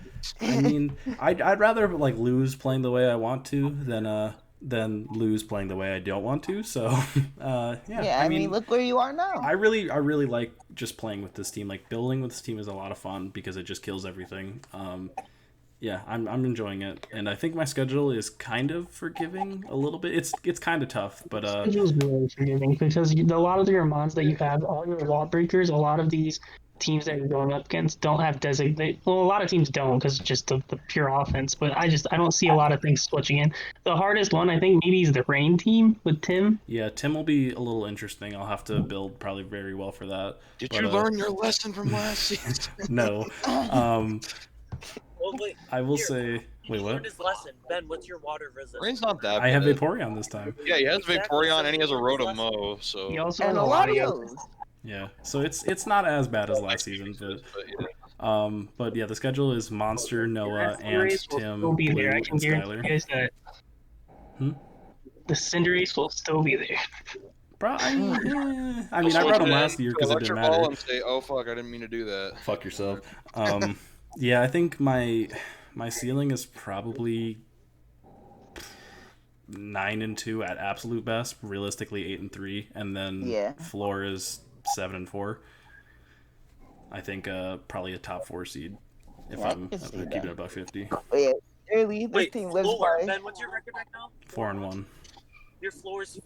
A: I mean, I'd rather like lose playing the way I want to than lose playing the way I don't want to. So
B: Yeah, I mean, look where you are now.
A: I really like just playing with this team. Like building with this team is a lot of fun because it just kills everything. Yeah, I'm enjoying it, and I think my schedule is kind of forgiving a little bit. It's kind of tough, but
E: Schedule's really forgiving because a lot of your mons that you have, all your wall breakers, a lot of these teams that you're going up against don't have designate. Well, a lot of teams don't because it's just the pure offense. But I don't see a lot of things switching in. The hardest one I think maybe is the rain team with Tim.
A: yeah, Tim will be a little interesting. I'll have to build probably very well for that.
C: Did
A: But,
C: you learn your lesson from last season?
A: No,
G: Well, wait,
A: I will
G: here,
A: say. Wait,
G: he
A: what?
G: learned his lesson. Ben, what's your water resist?
C: Rain's not that
A: I have
C: bad.
A: Vaporeon this time.
C: Yeah, he has
G: Exactly,
C: Vaporeon
G: so
C: and he has a
G: he learned his
C: Rotom-Mow, so
E: He also
B: And
E: has
B: a
E: a
B: lot of
E: Latios.
B: those.
A: Yeah, so it's not as bad as last season, but yeah, the schedule is Monster, Noah, Ant,
E: Cinderace will
A: Tim,
E: still be
A: Blue,
E: there. I
A: and
E: can guarantee you
A: Skylar.
E: guys that.
A: Hmm?
E: The Cinderace will still be there.
A: I mean, I
C: Also,
A: brought him
C: then
A: last year because it didn't
C: Electric Ball
A: matter.
C: and say, "Oh fuck, I didn't mean to do that."
A: Fuck yourself. Yeah, I think my ceiling is probably 9-2 at absolute best. Realistically, 8-3, and then
B: Yeah.
A: floor is 7-4. I think probably a top 4 seed if
B: Yeah, I
A: I'm
B: can see
A: keeping
B: that.
A: it above 50.
B: But yeah, clearly this
G: Wait,
B: team lives
G: floor.
B: by.
G: Ben, what's your record right now?
A: 4-1.
G: Your floor is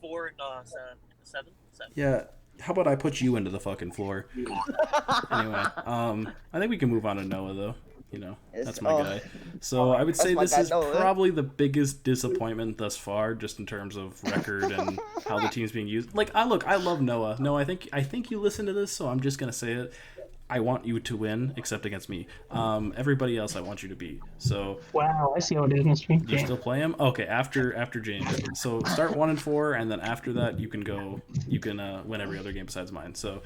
G: 7.
A: Yeah. How about I put you into the fucking floor? Anyway, I think we can move on to Noah though. You know,
B: It's-
A: that's my
B: oh.
A: guy. So I would
B: That's
A: say
B: my
A: this
B: guy,
A: is
B: Noah.
A: probably the biggest disappointment thus far, just in terms of record and how the team's being used. Like, I love Noah. No, I think you listen to this, so I'm just gonna say it. I want you to win, except against me. Everybody else, I want you to beat. So
E: Wow, I see how it is, Mr.
A: you
E: James.
A: still play him? Okay, after James. So start 1-4, and then after that you can win every other game besides mine. So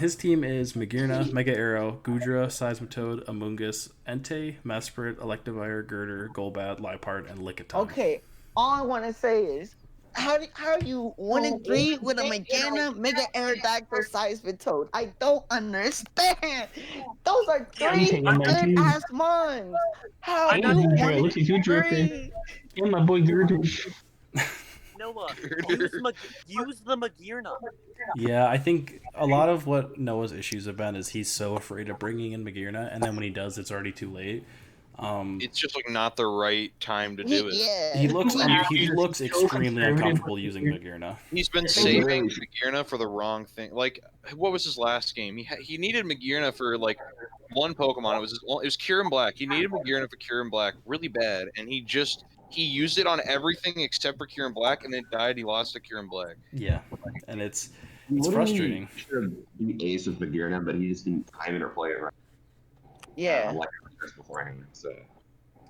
A: his team is Magirna, Mega Arrow, Gudra, Seismitoad, Amoonguss, Entei, Mesprit, Electivire, Girder, Golbat, Liepard, and Lickitung.
B: Okay, all I want to say is, how are you 1-3 with a Magana, Mega Aerodactyl, Seismitoad? I don't understand. Those are
E: I'm
B: 3
E: taking my
B: good
E: team.
B: ass mons. How
G: I'm
B: you
G: not-
E: Gudra, look at you, Joker.
B: 1-3?
E: And my boy Gurdon.
G: Noah, use the Magirna.
A: Yeah, I think a lot of what Noah's issues have been is he's so afraid of bringing in Magirna, and then when he does, it's already too late.
C: It's just like not the right time to do it.
B: Yeah.
A: He looks
E: so
A: extremely
E: conservative.
A: uncomfortable using Magirna.
C: He's been saving Magirna for the wrong thing. Like, what was his last game? He needed Magirna for like one Pokemon. It was Kyurem Black. He needed Magirna for Kyurem Black really bad, and he used it on everything except for Kyurem Black, and then died. He lost to Kyurem Black.
A: Yeah, and it's
D: Literally
A: frustrating.
D: should have beat Ace with Magirna, but he just didn't time it or play it right.
B: Yeah.
D: Like beforehand. So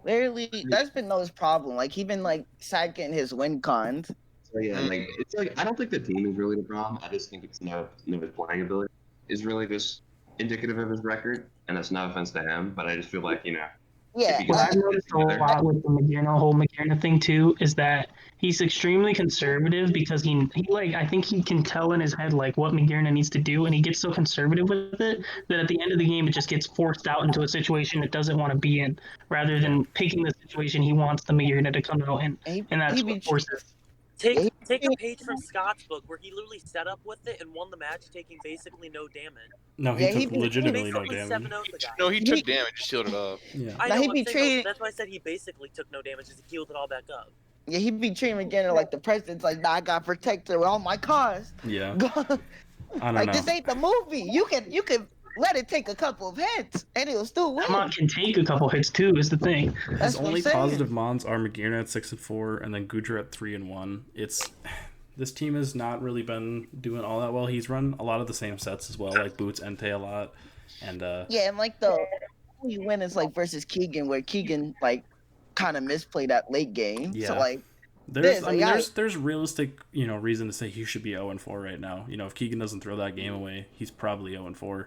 B: Literally, that's been Noah's problem. Like, he been, like, sacking his win cons.
D: So yeah, like it's like I don't think the team is really the problem. I just think it's Noah's playing ability is really just indicative of his record, and that's no offense to him, but I just feel like
B: Yeah.
D: If you
E: What
D: guys-
E: I've noticed a lot with the whole Magirna thing too, is that he's extremely conservative because he like I think he can tell in his head like what Magirna needs to do, and he gets so conservative with it that at the end of the game it just gets forced out into a situation it doesn't want to be in, rather than picking the situation he wants the Magirna to come out in, and that's what forces.
G: Take a page from Scott's book where he literally set up with it and won the match, taking basically no damage.
A: No, he
B: Yeah,
A: took
B: he
A: legitimately no
G: Basically
A: damage.
G: 7-0'd the guy.
C: No, he took damage. Just sealed it up.
A: Yeah.
G: I
B: Now
G: know.
B: he
G: I'm
B: be
G: saying,
B: treated-
G: that's why I said he basically took no damage, because he healed it all back up.
B: Yeah, he be treating Magana like the president's like, nah, I got protector with all my cars.
A: Yeah.
B: like,
A: I don't know.
B: this ain't the movie. You can let it take a couple of hits and it'll still win.
E: Amon can take a couple hits too, is the thing.
A: His
B: That's what I'm
A: only
B: saying.
A: positive mons are Magirna at 6-4, and then Gudra at 3-1. This team has not really been doing all that well. He's run a lot of the same sets as well, like Boots, Entei a lot, and
B: Yeah, and like the only win is like versus Keegan, where Keegan like kind of misplayed that late game.
A: Yeah.
B: So like,
A: there's realistic reason to say he should be 0-4 right now. If Keegan doesn't throw that game away, he's probably 0-4.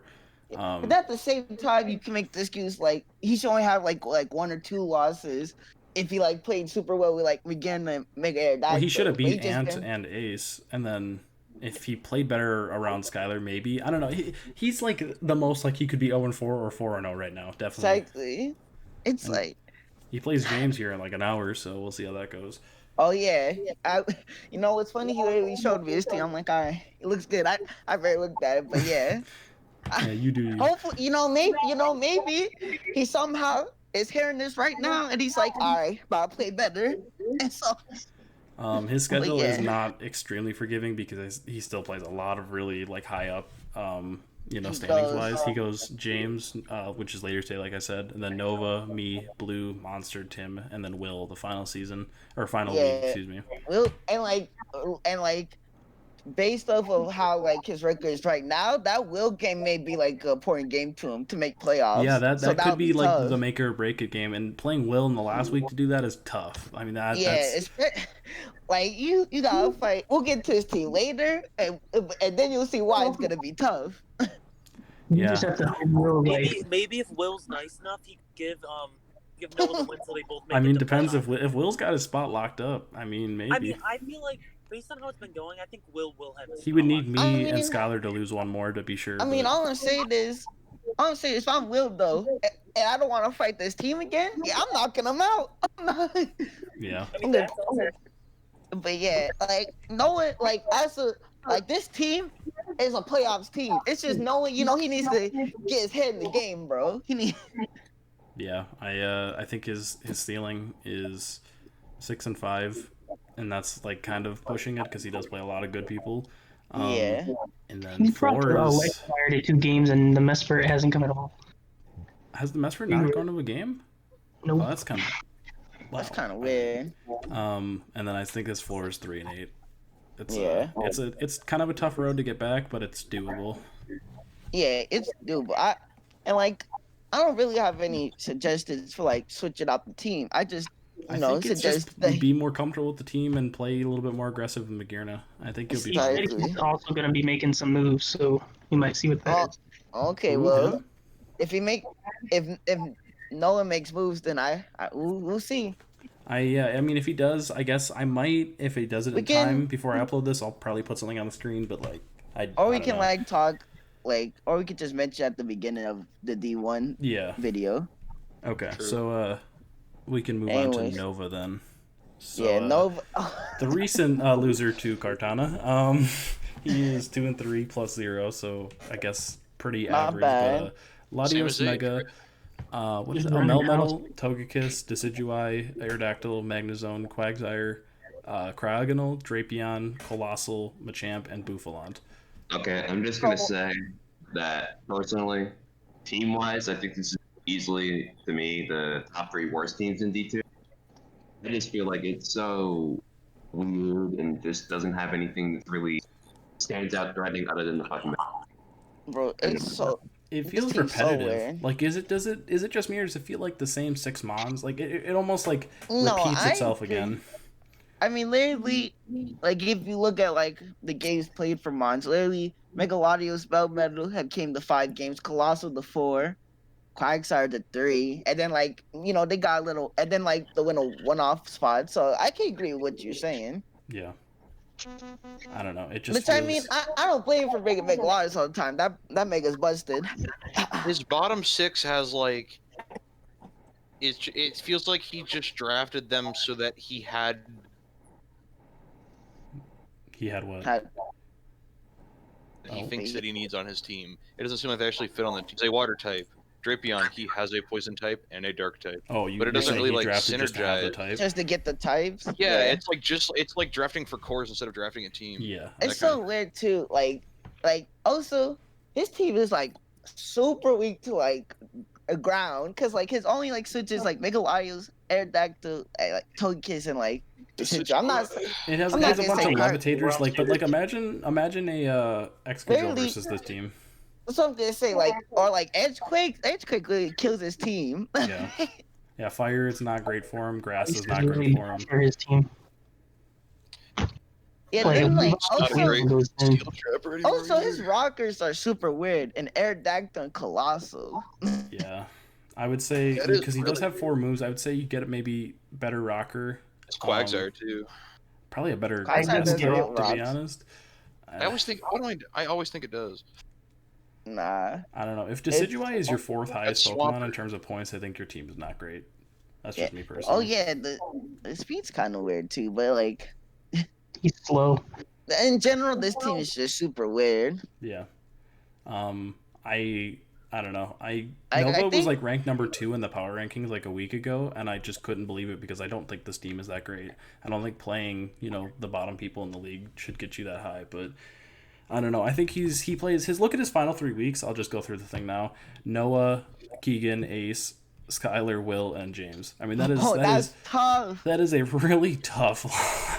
B: but at the same time, you can make the excuse like he should only have like 1 or 2 losses if he like played super well with like Magana and Mega Air.
A: Well, he should have beat Ant and Ace, and then if he played better around Skylar, maybe. I don't know. He's like the most like he could be 0-4 or 4-0 right now, definitely.
B: Exactly. It's
A: And-
B: like,
A: He plays James here in like an hour, so we'll see how that goes.
B: oh yeah, what's funny? He literally showed me his team. I'm like, all right, it looks good. I barely looked at it, but yeah.
A: Yeah, you do.
B: Hopefully, maybe he somehow is hearing this right now, and he's like, all right, but I'll play better. And so,
A: His schedule is
B: yeah.
A: not extremely forgiving because he still plays a lot of really like high up, standings
B: does.
A: wise. He goes James, which is later today, like I said, and then Nova, me, Blue, Monster, Tim, and then Will, the final week, excuse me.
B: Will and like based off of how like his record is right now, that Will game may be like an important game to him to make playoffs.
A: Yeah, that
B: So
A: could
B: would
A: be like
B: tough.
A: the make or break it game, and playing Will in the last week to do that is tough. I mean, that's
B: It's like you gotta fight. We'll get to his team later, and then you'll see why it's gonna be tough.
E: You
A: Yeah.
E: just have to real like
G: Maybe if Will's nice enough, he could give Noah the win so they both make
A: I
G: it
A: mean,
G: to
A: depends
G: playoffs.
A: if Will's got his spot locked up. I mean, maybe.
G: I mean, I feel like based on how it's been going, I think Will have his
A: He would
G: spot
A: need
G: locked.
A: me
B: I
A: and
B: mean-
A: Skylar to lose one more to be sure.
B: I mean,
A: but-
B: all I'm saying is, if I'm Will though, and I don't want to fight this team again, yeah, I'm knocking them out. I'm not.
A: yeah.
G: I mean,
B: But yeah, like Noah, like this team, is a playoffs team. It's just knowing, he needs to get his head in the game, bro. He needs.
A: Yeah, I think his ceiling is 6-5, and that's like kind of pushing it because he does play a lot of good people.
B: Yeah.
A: And then
E: He brought
A: floor
E: the
A: is
E: light fire to 2 games, and the Mesprit hasn't come at all.
A: has the Mesper not gone to a game?
E: Nope.
A: Oh, that's kind of
B: That's kind of weird.
A: And then I think his floor is 3-8. It's
B: Yeah.
A: it's kind of a tough road to get back, but it's doable.
B: Yeah, it's doable. I don't really have any suggestions for like switching out the team. I just
A: I think it's
B: suggest
A: just
B: that
A: be more comfortable with the team and play a little bit more aggressive than Magirna. I think you'll be fine.
B: Exactly.
E: He's also going to be making some moves, so you might see what that is.
B: Okay,
A: Ooh,
B: well,
A: him?
B: if Noah makes moves, then we'll see.
A: I mean, if he does, I guess I might. If he does it
B: We
A: in
B: can-
A: time before I upload this, I'll probably put something on the screen. But like,
B: Or
A: I
B: we
A: don't
B: can
A: know.
B: like talk or we could just mention at the beginning of the D1
A: Yeah.
B: video.
A: Okay.
C: True.
A: So we can move on to
B: Anyways.
A: Nova then. So,
B: Yeah, Nova.
A: the recent loser to Cartana. He is 2-3 plus 0, so I guess pretty
B: Not
A: average.
B: bad.
A: But
C: Same
A: Latios
C: as Abe.
A: Mega. What is it?
E: He's
A: Oh,
E: running
A: Melmetal, Togekiss, Decidueye, Aerodactyl, Magnezone, Quagsire, Cryogonal, Drapion, Colossal, Machamp, and Bouffalont.
D: Okay, I'm just gonna say that personally, team-wise, I think this is easily, to me, the top 3 worst teams in D2. I just feel like it's so weird and just doesn't have anything that really stands out threatening other than the fucking.
B: Bro, it's so
A: It
B: This
A: feels
B: team's so
A: repetitive.
B: weird.
A: Like, is it just me, or does it feel like the same 6 mons? Like, it almost like
B: No,
A: repeats
B: I
A: itself
B: think-
A: again.
B: I mean, literally, like if you look at like the games played for Mons, literally, Megalodios, Melmetal have came to 5 games, Colossal to 4, Quagsire to 3, and then like they got a little, and then like the win a one-off spot. So I can agree with what you're saying.
A: Yeah. I don't know. It just
B: But I
A: feels...
B: mean, I don't blame for making Megalodios all the time. That Mega's busted.
C: His bottom 6 has like. It feels like he just drafted them so that he had.
A: He had what?
C: He
A: Oh.
C: thinks that he needs on his team. It doesn't seem like they actually fit on the team. He's a water type. Drapion, he has a poison type and a dark type.
A: Oh, you
C: But it doesn't
A: say
C: really,
A: he
C: like,
A: drafted just to have the
C: synergize.
A: type?
B: Just to get the types.
C: Yeah, it's like drafting for cores instead of drafting a team.
A: Yeah.
B: It's
C: that kind
B: so weird too. Like also his team is like super weak to like a ground because like his only like switches like Megalodios, Aerodactyl, like Togekiss, and like Decidueye. I'm not.
A: It has,
B: I'm
A: it
B: not
A: has a
B: gonna
A: bunch of
B: say Cart-
A: levitators, like, but like imagine a Excadrill
B: Barely-
A: versus this team.
B: Something to say like or like Edgequake. Edgequake really kills his team.
A: Yeah. Yeah, fire is not great for him. Grass is
E: He's
A: not
E: really
A: great for him.
E: bad for his team.
B: Yeah,
E: Like,
B: then like
C: Not a
B: also
C: great
E: goes in.
C: steel trapper anymore
B: also his
C: either.
B: rockers are super weird and Aerodactyl and Colossal.
A: Yeah. I would say,
C: That is
A: because he does
C: really
A: have 4 moves, I would say you get maybe better rocker.
C: It's Quagsire too.
A: Probably a better
B: Quagsire
A: grass
B: doesn't
A: type,
B: hit
A: to be
B: rocks.
A: honest.
C: I always think. I always think it does.
B: Nah.
A: I don't know. If Decidueye is your 4th highest
C: That's
A: Pokemon
C: Swampert.
A: in terms of points, I think your team is not great. That's
B: Yeah.
A: just me personally.
B: Oh yeah, the speed's kind of weird too, but like
E: He's slow.
B: in general, this team is just super weird.
A: Yeah. I don't know.
B: I
A: Nova was
B: think-
A: like ranked number 2 in the power rankings like a week ago, and I just couldn't believe it because I don't think this team is that great. I don't think playing, the bottom people in the league should get you that high, but I don't know. I think he plays his look at his final 3 weeks. I'll just go through the thing now. Noah, Keegan, Ace, Skylar, Will, and James. I mean that's
B: Tough.
A: that is a really tough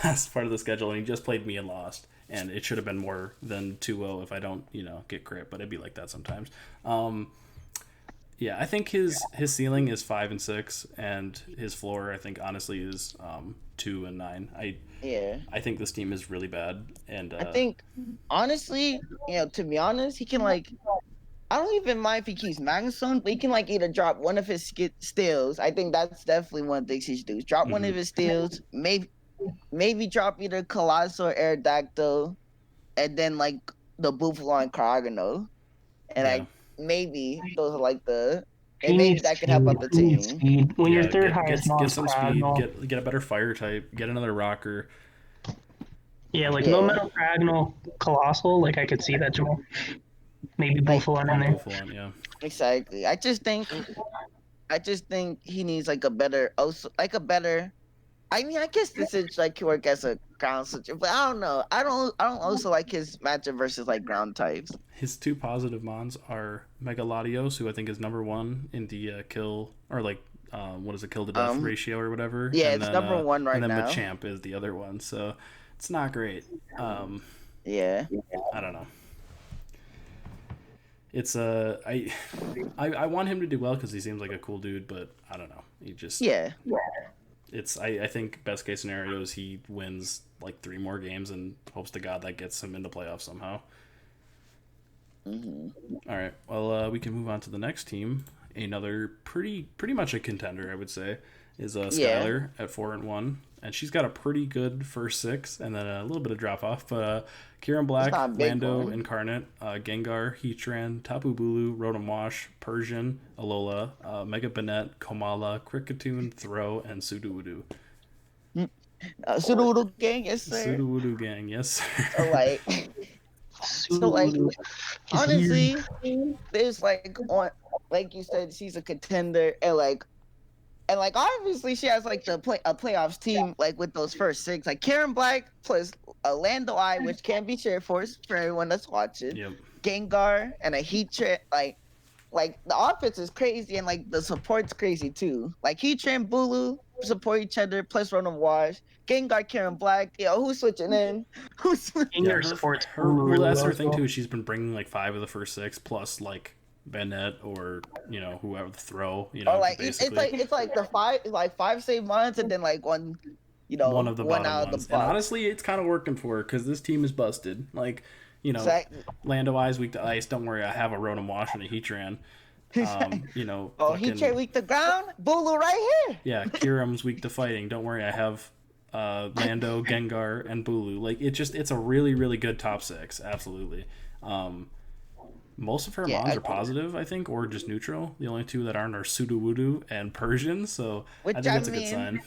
A: last part of the schedule, and he just played me and lost. And it should have been more than 2-0 if I don't, get crit, but it'd be like that sometimes. Yeah, I think his ceiling is 5 and 6, and his floor, I think, honestly, is 2 and 9.
B: Yeah.
A: I think this team is really bad, and
B: I think honestly, to be honest, he can like I don't even mind if he keeps Magnezone, but he can like either drop one of his steals. I think that's definitely one of the things he should do. Is drop one of his steals, maybe drop either Colossal or Aerodactyl, and then like the Bouffalont and Cryogonal. And
A: Yeah.
B: like maybe those are like the
E: He
B: and maybe
E: needs
B: that could help out the
E: speed. He needs
B: team.
E: speed. When
A: yeah,
E: you're third highest
A: get
E: Mons
A: some speed,
E: Cryogonal,
A: get a better fire type, get another rocker.
E: Yeah, like
B: Yeah.
E: low metal, diagonal, colossal. Like I could see that Jamal. Maybe
B: Like-
E: Buffalon in there.
A: Buffalon, yeah.
B: Exactly. I just think he needs like a better, also like a better. I mean, I guess this is like could work as a ground switcher, but I don't know. I don't also like his matchup versus like ground types.
A: His two positive mons are Megaladios, who I think is number one in the kill, or like, what is it, kill to death ratio or whatever.
B: Yeah,
A: and
B: it's
A: then,
B: number one right
A: and then
B: now.
A: Machamp is the other one, so it's not great.
B: Yeah.
A: I don't know. It's I want him to do well because he seems like a cool dude, but I don't know. He just
B: Yeah.
A: it's I think best case scenario is he wins like 3 more games and hopes to God that gets him into playoffs somehow. All right, well we can move on to the next team. Another pretty much a contender, I would say, is Skylar at 4-1, and she's got a pretty good first 6, and then a little bit of drop off. But Kieran Black,
B: not a big
A: Lando
B: one.
A: Incarnate, Gengar, Heatran, Tapu Bulu, Rotom Wash, Persian, Alola, Mega Banette, Komala, Kricketune, Throw, and Sudowoodo.
B: Sudowoodo gang, yes sir.
A: Sudowoodo gang, yes sir.
B: So like
E: Sudowoodo is
B: honestly, there's like on like you said, she's a contender, and like obviously she has like a playoffs team like with those first 6, like Karen Black plus Lando I, which can be shared for everyone that's watching.
A: Yep.
B: Gengar and a Heatran, like the offense is crazy, and like the support's crazy too. Like Heatran, Bulu support each other plus Rotom Wash. Gengar, Karen Black. Yo, who's switching in? Who's
E: Gengar supports Bulu
A: well,
E: really
A: that's
E: well
A: her thing
E: as well.
A: too. She's been bringing like 5 of the first 6 plus like Bennett or whoever the Throw.
B: or like
A: basically
B: it's like the 5 save months and then like one.
A: one of the bottom
B: out of
A: ones.
B: the
A: And
B: box.
A: honestly, it's kind of working for her because this team is busted. Like,
B: Exactly.
A: Lando Eyes weak to ice. Don't worry, I have a Rotom Wash and a Heatran.
B: Oh, Heatran weak to ground. Bulu right here.
A: Yeah, Kiram's weak to fighting. Don't worry, I have Lando, Gengar, and Bulu. Like it's a really really good top 6. Absolutely. Most of her mons are positive, I think, or just neutral. The only 2 that aren't are Sudowoodo and Persian. So I think that's a good sign.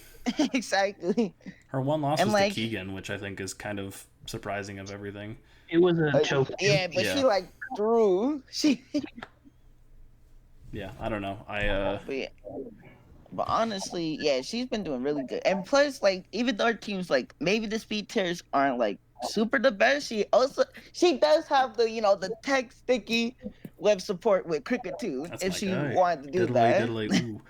B: Exactly.
A: Her one loss
B: And
A: was
B: like-
A: to Keegan, which I think is kind of surprising of everything.
E: It was a choke.
B: Yeah, but
A: Yeah.
B: she like threw. She.
A: Yeah, I don't know.
B: But honestly, yeah, she's been doing really good. And plus, like, even though her teams like maybe the speed tiers aren't like super the best, she does have the the tech sticky web support with Cricket too.
A: That's
B: If
A: my
B: she
A: guy.
B: wanted to do
A: Diddly,
B: that.
A: diddly, ooh.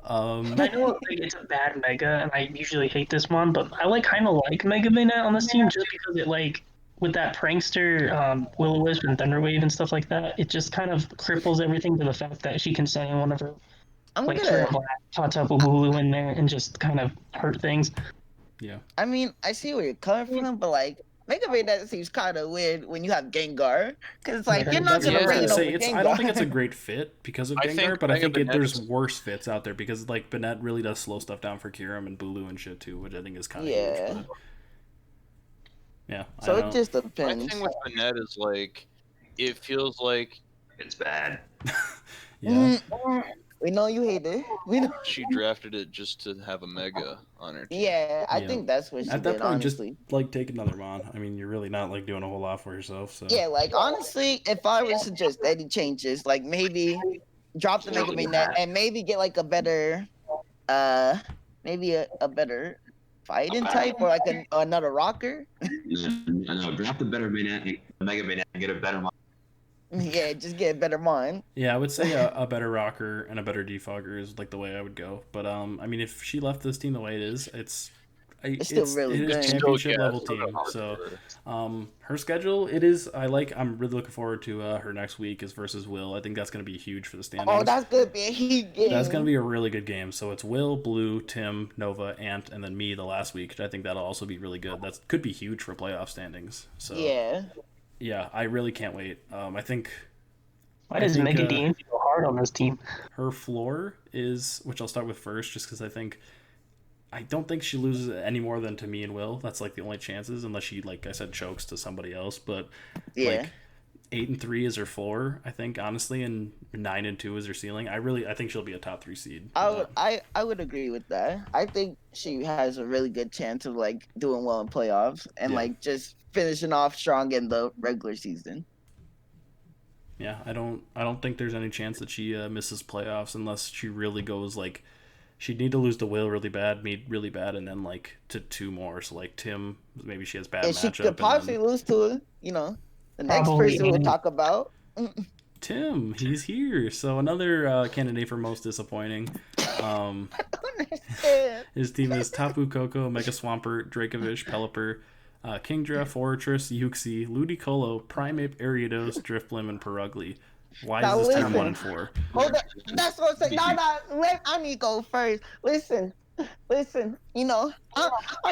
E: I know like, it's a bad Mega, and I usually hate this one, but I kind of like Mega Banette on this team just because it with that prankster Will-O-Wisp and Thunderwave and stuff like that, it just kind of cripples everything to the fact that she can send one of her
B: I'm
E: like
B: gonna.
E: Black, Tatapu Bulu in there and just kind of hurt things.
A: Yeah.
B: I mean, I see where you're coming from, but like. Mega Man that seems kind of weird when you have Gengar, because it's like
E: Yeah,
B: you're not
A: That's what
B: gonna
A: I was
B: rain
A: gonna
B: over
A: say.
B: Gengar.
A: I don't think it's a great fit because of
C: I
A: Gengar,
C: think
A: but I
C: Mega
A: think
C: Banette
A: there's
C: is-
A: worse fits out there because like Banette really does slow stuff down for Kiram and Bulu and shit too, which I think is kind of
B: Yeah.
A: huge. But yeah.
B: So
A: I
B: it
A: don't-
B: just
C: My
B: depends.
C: thing with Banette is like, it feels like
D: It's bad.
A: yeah.
B: We know you hate it. We know.
C: she drafted it just to have a Mega on her team.
B: Yeah, I
A: Yeah.
B: think that's what she
A: At that
B: did.
A: point,
B: Honestly.
A: just like take another mon. I mean, you're really not like doing a whole lot for yourself. So
B: Yeah, like honestly, if I would suggest any changes, like maybe drop the Mega Man net and maybe get like a better, maybe a better fighting type or like another rocker.
D: No, drop the better Banette, Mega Banette, and get a better one.
B: Yeah, just get a better mon.
A: yeah, I would say a better rocker and a better defogger is like the way I would go. But I mean, if she left this team the way it is, it's
B: still really
A: it is
B: good.
A: championship level
C: Still got
A: team.
C: hard
A: So
C: for her.
A: her schedule it is I'm really looking forward to her next week is versus Will. I think that's going to be huge for the standings.
B: Oh, that's good, man. He
A: That's going to be a really good game. So it's Will, Blue, Tim, Nova, Ant, and then me the last week. I think that'll also be really good. That could be huge for playoff standings. So
B: Yeah.
A: I really can't wait. I think
E: Why does
A: think,
E: Mega DN go hard on this team?
A: her floor is, which I'll start with first, just because I don't think she loses any more than to me and Will. That's like the only chances, unless she, like I said, chokes to somebody else. But
B: Yeah.
A: like 8-3 is her floor, I think, honestly, and 9-2 is her ceiling. I think she'll be a top 3 seed.
B: I would agree with that. I think she has a really good chance of like doing well in playoffs and
A: Yeah.
B: like just finishing off strong in the regular season.
A: Yeah, I don't think there's any chance that she misses playoffs unless she really goes like she'd need to lose to Will really bad, me really bad, and then like to 2 more. So like Tim, maybe she has bad
B: And she
A: matchup.
B: could possibly lose to the next
E: Probably.
B: person we'll talk about.
A: Tim, he's here. So another candidate for most disappointing. His team is Tapu Koko, Mega Swampert, Dracovish, Pelipper, Kingdra, Fortress, Yuxi, Ludicolo, Primeape, Ariados, Drifblim, and Perugly. Why
B: Now
A: is this team
B: listen.
A: 1-4?
B: Hold up. That's what I'm saying. I need to go first. Listen. I'm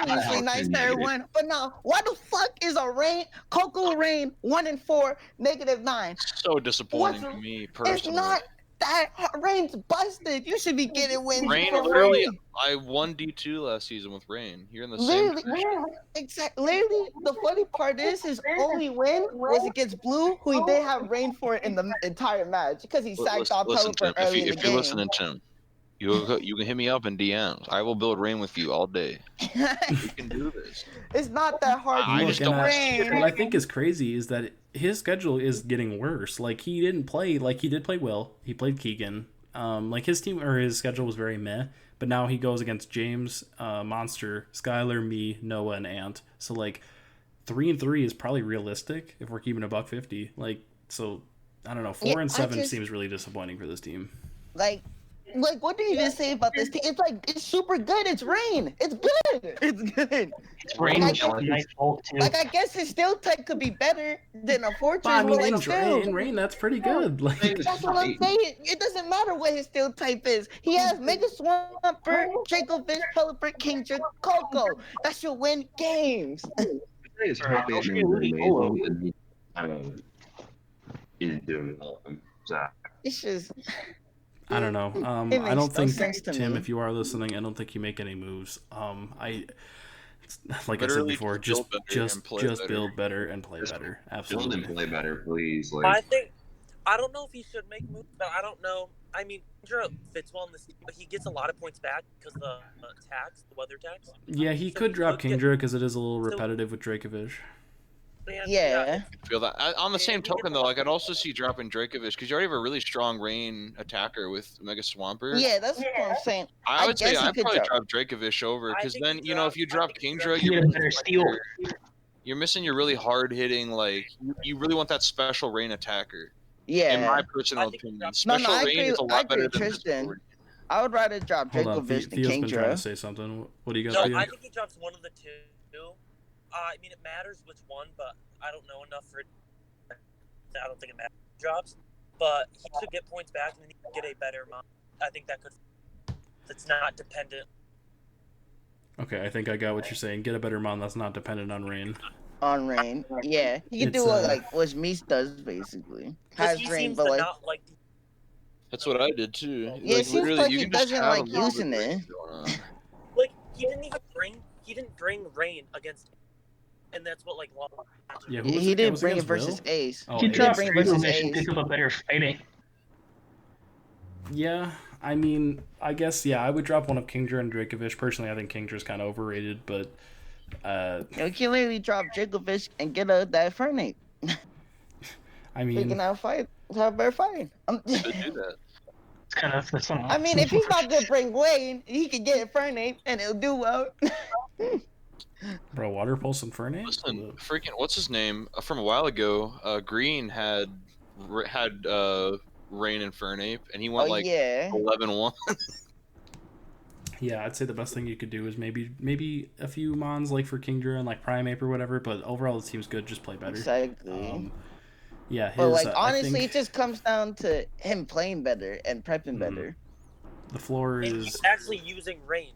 B: usually nice to everyone, but now, why the fuck is a Coco Rain 1-4, -9?
C: So disappointing to me personally.
B: It's not that Rain's busted. You should be getting wins.
C: Rain
B: for
C: literally.
B: Rain.
C: I won D2 last season with Rain. You're in the
B: Literally,
C: same.
B: exactly. Literally, the funny part is his only win was against Blue, who he did have Rain for in the entire match because he sacked off
C: Listen,
B: Pelipper
C: Tim,
B: early in the
C: if
B: game.
C: you're listening, Tim, you can hit me up in DMs. I will build Rain with you all day. We can do this.
B: It's not that hard.
C: I
B: to
C: just
B: beat
C: don't-
B: Rain.
A: What I think is crazy is that his schedule is getting worse. Like he didn't play. Like he did play Will. He played Keegan. Like his team or his schedule was very meh. But now he goes against James, Monster, Skylar, me, Noah, and Ant. So like 3-3 is probably realistic if we're keeping a $150. Like so, I don't know. 4-7 seems really disappointing for this team.
B: Like, what do you even say about this team? It's super good. It's Rain. It's good. It's good.
E: It's Rain
B: Like,
E: with a nice bulk too.
B: Like, I guess his steel type could be better than a Fortress,
A: But I mean,
B: but like,
A: in
B: still.
A: Rain, that's pretty good. Like,
B: That's what I'm saying. It doesn't matter what his steel type is. He has Mega Swampert, Dracovish, Pelipper, Kingdra, Coco. That should win games.
D: His
E: Alright,
D: top
E: I'll
D: 8
E: show
D: is
E: you Ludicolo.
D: amazing, and he kind of is doing nothing. So,
B: It's just.
A: I don't know.
B: It
A: I
B: makes
A: don't
B: no
A: think
B: sense to
A: Tim,
B: me.
A: if you are listening, I don't think you make any moves. Like I said
C: Literally
A: before,
C: just
A: just
C: build better and play better.
A: build better and play
D: Just
A: better.
D: build
A: Absolutely.
D: and play better, please.
G: I
D: Like,
G: think I don't know if he should make moves, but I don't know. I mean, Kendra fits well in this, but he gets a lot of points back because the tax, the weather tax.
A: Yeah, he
G: So
A: could
G: he
A: drop
G: could get-
A: Kingdra because it is a little
G: So-
A: repetitive with Dracovish.
G: And,
B: Yeah.
C: I feel that. On the same token, though, I could also see dropping Dracovish because you already have a really strong Rain attacker with Mega Swampert.
B: Yeah, that's what I'm saying.
C: I would say
B: guess he
C: I'd
B: could
C: probably
B: drop-
C: drop Dracovish over
G: I
C: because
G: think
C: then
G: you
C: if you drop
G: I think
C: Kingdra,
E: You get a better
C: missing,
E: steal.
C: you're missing your really hard hitting. Like you really want that special Rain attacker.
B: Yeah.
C: In my personal
G: I think you
C: opinion,
G: drop-
B: No,
C: special
B: I
C: Rain
B: agree-
C: is a
B: I
C: lot
B: agree
C: better
B: with
C: than
B: Tristan.
C: physical Rain.
B: I would rather drop
A: Hold on,
B: Dracovish than
A: Theo's been trying to
B: Kingdra.
A: say something. What do you
G: No,
A: got, Theo?
G: I think he drops one of the two. I mean, it matters which one, but I don't know enough for it. I don't think it matters which drops, but he should get points back and then he can get a better mod. I think that could. It's not dependent.
A: Okay, I think I got what you're saying. Get a better mon that's not dependent on Rain.
B: On Rain. Yeah. He can
A: It's,
B: do what Meese does, basically.
G: Because
B: Has
G: he
B: Rain,
G: seems
B: but
G: to
B: like.
G: not like.
C: That's what I did too.
B: Yeah, it seems
C: literally,
B: like
C: you
B: he
C: can just
B: doesn't
C: have
B: like
C: a little
B: using
C: bit of
B: it.
C: Rain going on.
G: Like he didn't even bring. He didn't bring Rain against. And that's what like.
A: Yeah, who was
B: He
A: it?
B: didn't
A: was
B: bring it
A: against
B: versus
A: Will?
B: Ace.
A: Oh,
E: You
A: Ace.
E: drop
B: bring it versus
E: Dracovish and
B: Ace.
E: pick up a better fighting.
A: Yeah, I mean, I guess, yeah, I would drop one of Kingdra and Dracovish. Personally, I think Kingdra's kind of overrated, but
B: You can literally drop Dracovish and get that Fernape.
A: I
B: He
A: mean,
B: can have a better fight.
C: Should do that.
E: It's kind of that's
B: I mean, if he's not gonna bring Wayne, he can get Fernape and it'll do well.
A: bro, Water Pulse and Fernape?
C: Listen, freaking, what's his name? From a while ago, Green had Rain and Fernape, and he went like
B: yeah.
C: 11-1.
A: Yeah, I'd say the best thing you could do is maybe a few mons like for Kingdra and like Primeape or whatever, but overall it seems good, just play better.
B: Exactly.
A: Yeah, his,
B: But like
A: I
B: honestly,
A: think
B: it just comes down to him playing better and prepping
A: Mhm.
B: better.
A: the floor
G: And
A: is
G: he's actually using Rain.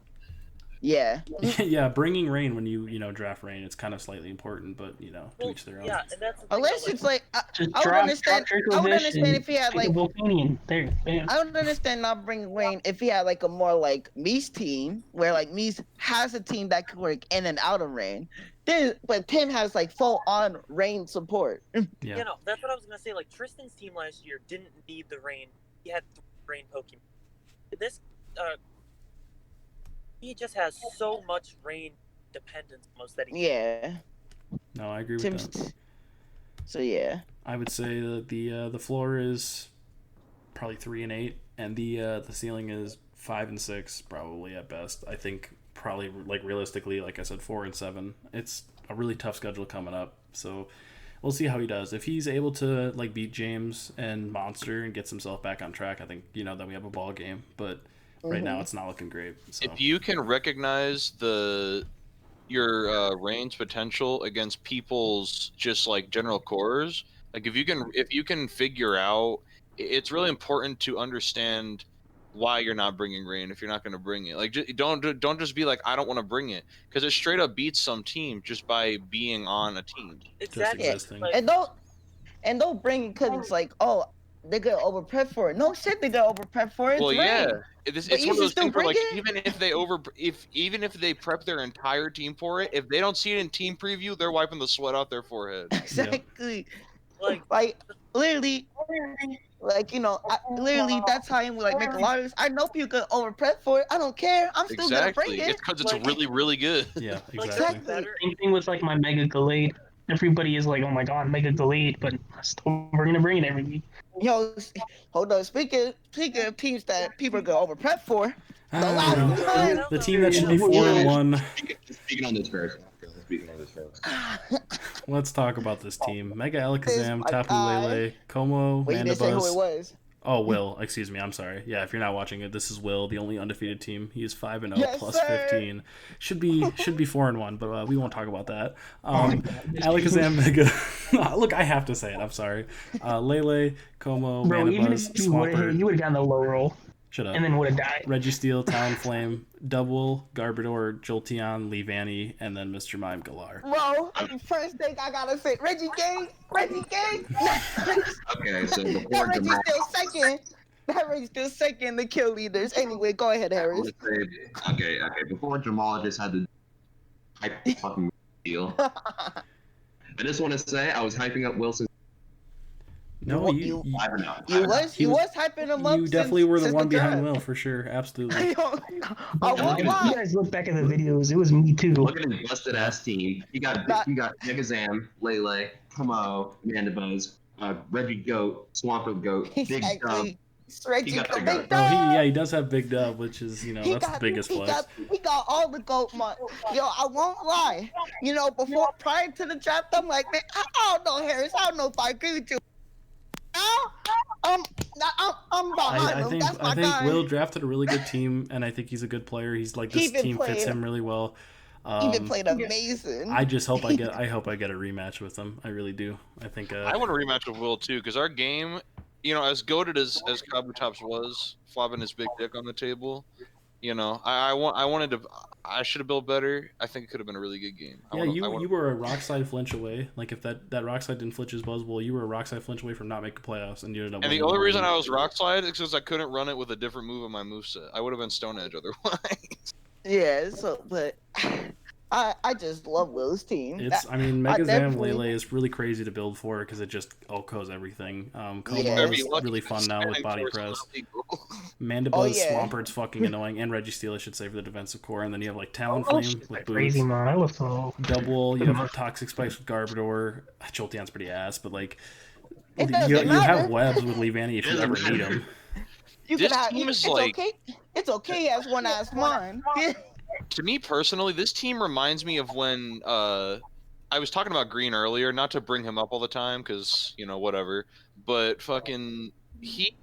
B: Yeah.
A: yeah, bringing Rain when you draft Rain, it's kind of slightly important, but to
G: Well,
A: each their own.
G: yeah, and that's the thing,
B: Unless
G: though,
B: it's like
E: Just
B: I would
E: drop
B: understand. I would
E: Dracovish
B: understand
E: and
B: if he had
E: pick a
B: like.
E: Volcanion. There, bam.
B: I would understand not bringing Wayne if he had like a more like Meese team where like Meese has a team that could work in and out of Rain. but Tim has like full on rain support.
A: Yeah.
G: You know, that's what I was gonna say. Like Tristan's team last year didn't need the rain. He had 3 rain Pokemon. This, he just has so much rain dependence almost that he.
B: Yeah.
A: No, I agree with
B: Tim's.
A: that.
B: So yeah.
A: I would say that the floor is probably 3 and 8, and the ceiling is 5 and 6 probably at best. I think probably like realistically, like I said, 4 and 7. It's a really tough schedule coming up, so we'll see how he does. If he's able to like beat James and Monster and gets himself back on track, I think then we have a ball game. But right now it's not looking great. So.
C: If you can recognize your range potential against people's just like general cores, like if you can figure out, it's really important to understand why you're not bringing rain if you're not going to bring it. Like don't just be like, I don't want to bring it, because it straight up beats some team just by being on a team.
G: Exactly.
A: existing.
G: Like,
B: And don't bring it because it's like, oh, they're gonna over prep for it. No shit, they're gonna over prep for it.
C: Well,
B: It's
C: yeah,
B: rain.
C: it's
B: But
C: one
B: you
C: of those
B: should
C: things where
B: still
C: like
B: bring
C: even if they prep their entire team for it, if they don't see it in team preview, they're wiping the sweat off their forehead.
B: Exactly.
G: like
B: Literally, like literally that's how I'm like make a lot of this. I know people could over prep for it. I don't care. I'm still gonna bring
C: Exactly.
B: it.
C: It's because it's
G: Like-
C: really, really good.
A: Yeah,
G: like
A: exactly.
G: that's better.
E: Same thing with like my Mega Gallade. Everybody is like, oh my god, Mega Gallade, but we're gonna bring it every week.
B: Yo, hold on. Speaking of teams that people are gonna over prep for,
A: I don't know.
B: One.
A: The team that should be 4 and 1.
D: Speaking on this first. Speaking on this first.
A: Let's talk about this team. Mega Alakazam,
B: my
A: Tapu
B: guy.
A: Lele, Como,
B: Wait, you didn't say who it
A: Mandibuzz.
B: was.
A: Oh, Will. Excuse me. I'm sorry. Yeah, if you're not watching it, this is Will, the only undefeated team. He is 5-0
B: Yes,
A: plus
B: sir.
A: 15. Should be 4 and 1, but we won't talk about that. Alakazam, Mega. Look, I have to say it. I'm sorry. Lele, Como,
E: Bro, even
A: Mandibuzz,
E: if you would have
A: Swampert.
E: gotten the low roll
A: Shut up.
E: and then would have died.
A: Registeel, Talonflame, Double, Garbodor, Jolteon, Leavanny, and then Mr. Mime Galar.
B: Bro, first thing I gotta say, Reggie Gang.
D: Okay, so
B: That
D: before
B: Reggie's
D: Jamal,
B: still second. That Reggie's still second in the kill leaders. Anyway, go ahead,
D: I
B: Harris.
D: wanna say, okay, before Jamal just had the hype fucking deal, I just want to say I was hyping up Wilson.
A: No,
B: You-
A: you
D: 5-0.
B: You was hyping him up.
A: you definitely were the
B: since
A: one behind
B: draft.
A: Will for sure. Absolutely.
B: I
E: But
B: won't
E: if
B: lie.
E: you guys look back at the videos, it was me too.
D: Look at his busted ass team. You got Megazam, Lele, Como, Mandibuzz, Reggie Goat, Swampert Goat, Big Dub.
B: Exactly. Reggie,
D: He got the
B: Big
D: goat.
B: Dub.
A: He does have Big Dub, which is
B: He
A: that's the biggest
B: he
A: flex.
B: he got all the goat money. Yo, I won't lie. Prior to the draft, I'm like, man, I don't know, Harris. I don't know if I agree with you. Now, I'm behind him. That's my
A: I think
B: guy.
A: Will drafted a really good team, and I think he's a good player. He's like
B: He
A: this
B: even
A: team fits
B: played-
A: him really well.
B: He been played amazing.
A: I just hope I get a rematch with him. I really do. I think.
C: I want a rematch with Will too, because our game, as goated as Kabutops was, flopping his big dick on the table, I should have built better. I think it could have been a really good game.
A: You were a rock slide flinch away. Like if that rock slide didn't flinch his Buzzwole, you were a rock slide flinch away from not making playoffs, and you ended up.
C: And the
A: winning
C: only reason
A: league.
C: I was rock slide is because I couldn't run it with a different move on my moveset. I would have been Stone Edge otherwise.
B: Yeah, but I just love Will's team.
A: Mega Zam
B: definitely-
A: Lele is really crazy to build for because it just OHKOs everything. Como
B: Yeah.
A: is really fun now with body press. Mandibuzz,
B: Oh, yeah.
A: Swampert's fucking annoying, and Registeel, I should say, for the defensive core. And then you have like
E: Oh,
A: Talonflame
E: shit,
A: with
E: that
A: boots.
E: crazy man. I love the
A: Double, you have Toxic Spikes with Garbodor. Jolteon's pretty ass, but like
B: It
A: you
B: doesn't
A: have
B: matter.
A: webs with Leavanny if you ever need them.
B: You
C: This
B: can have.
C: team is
B: It's
C: like-
B: okay. It's okay as one as mine.
C: To me personally, this team reminds me of when I was talking about Green earlier, not to bring him up all the time because whatever, but fucking he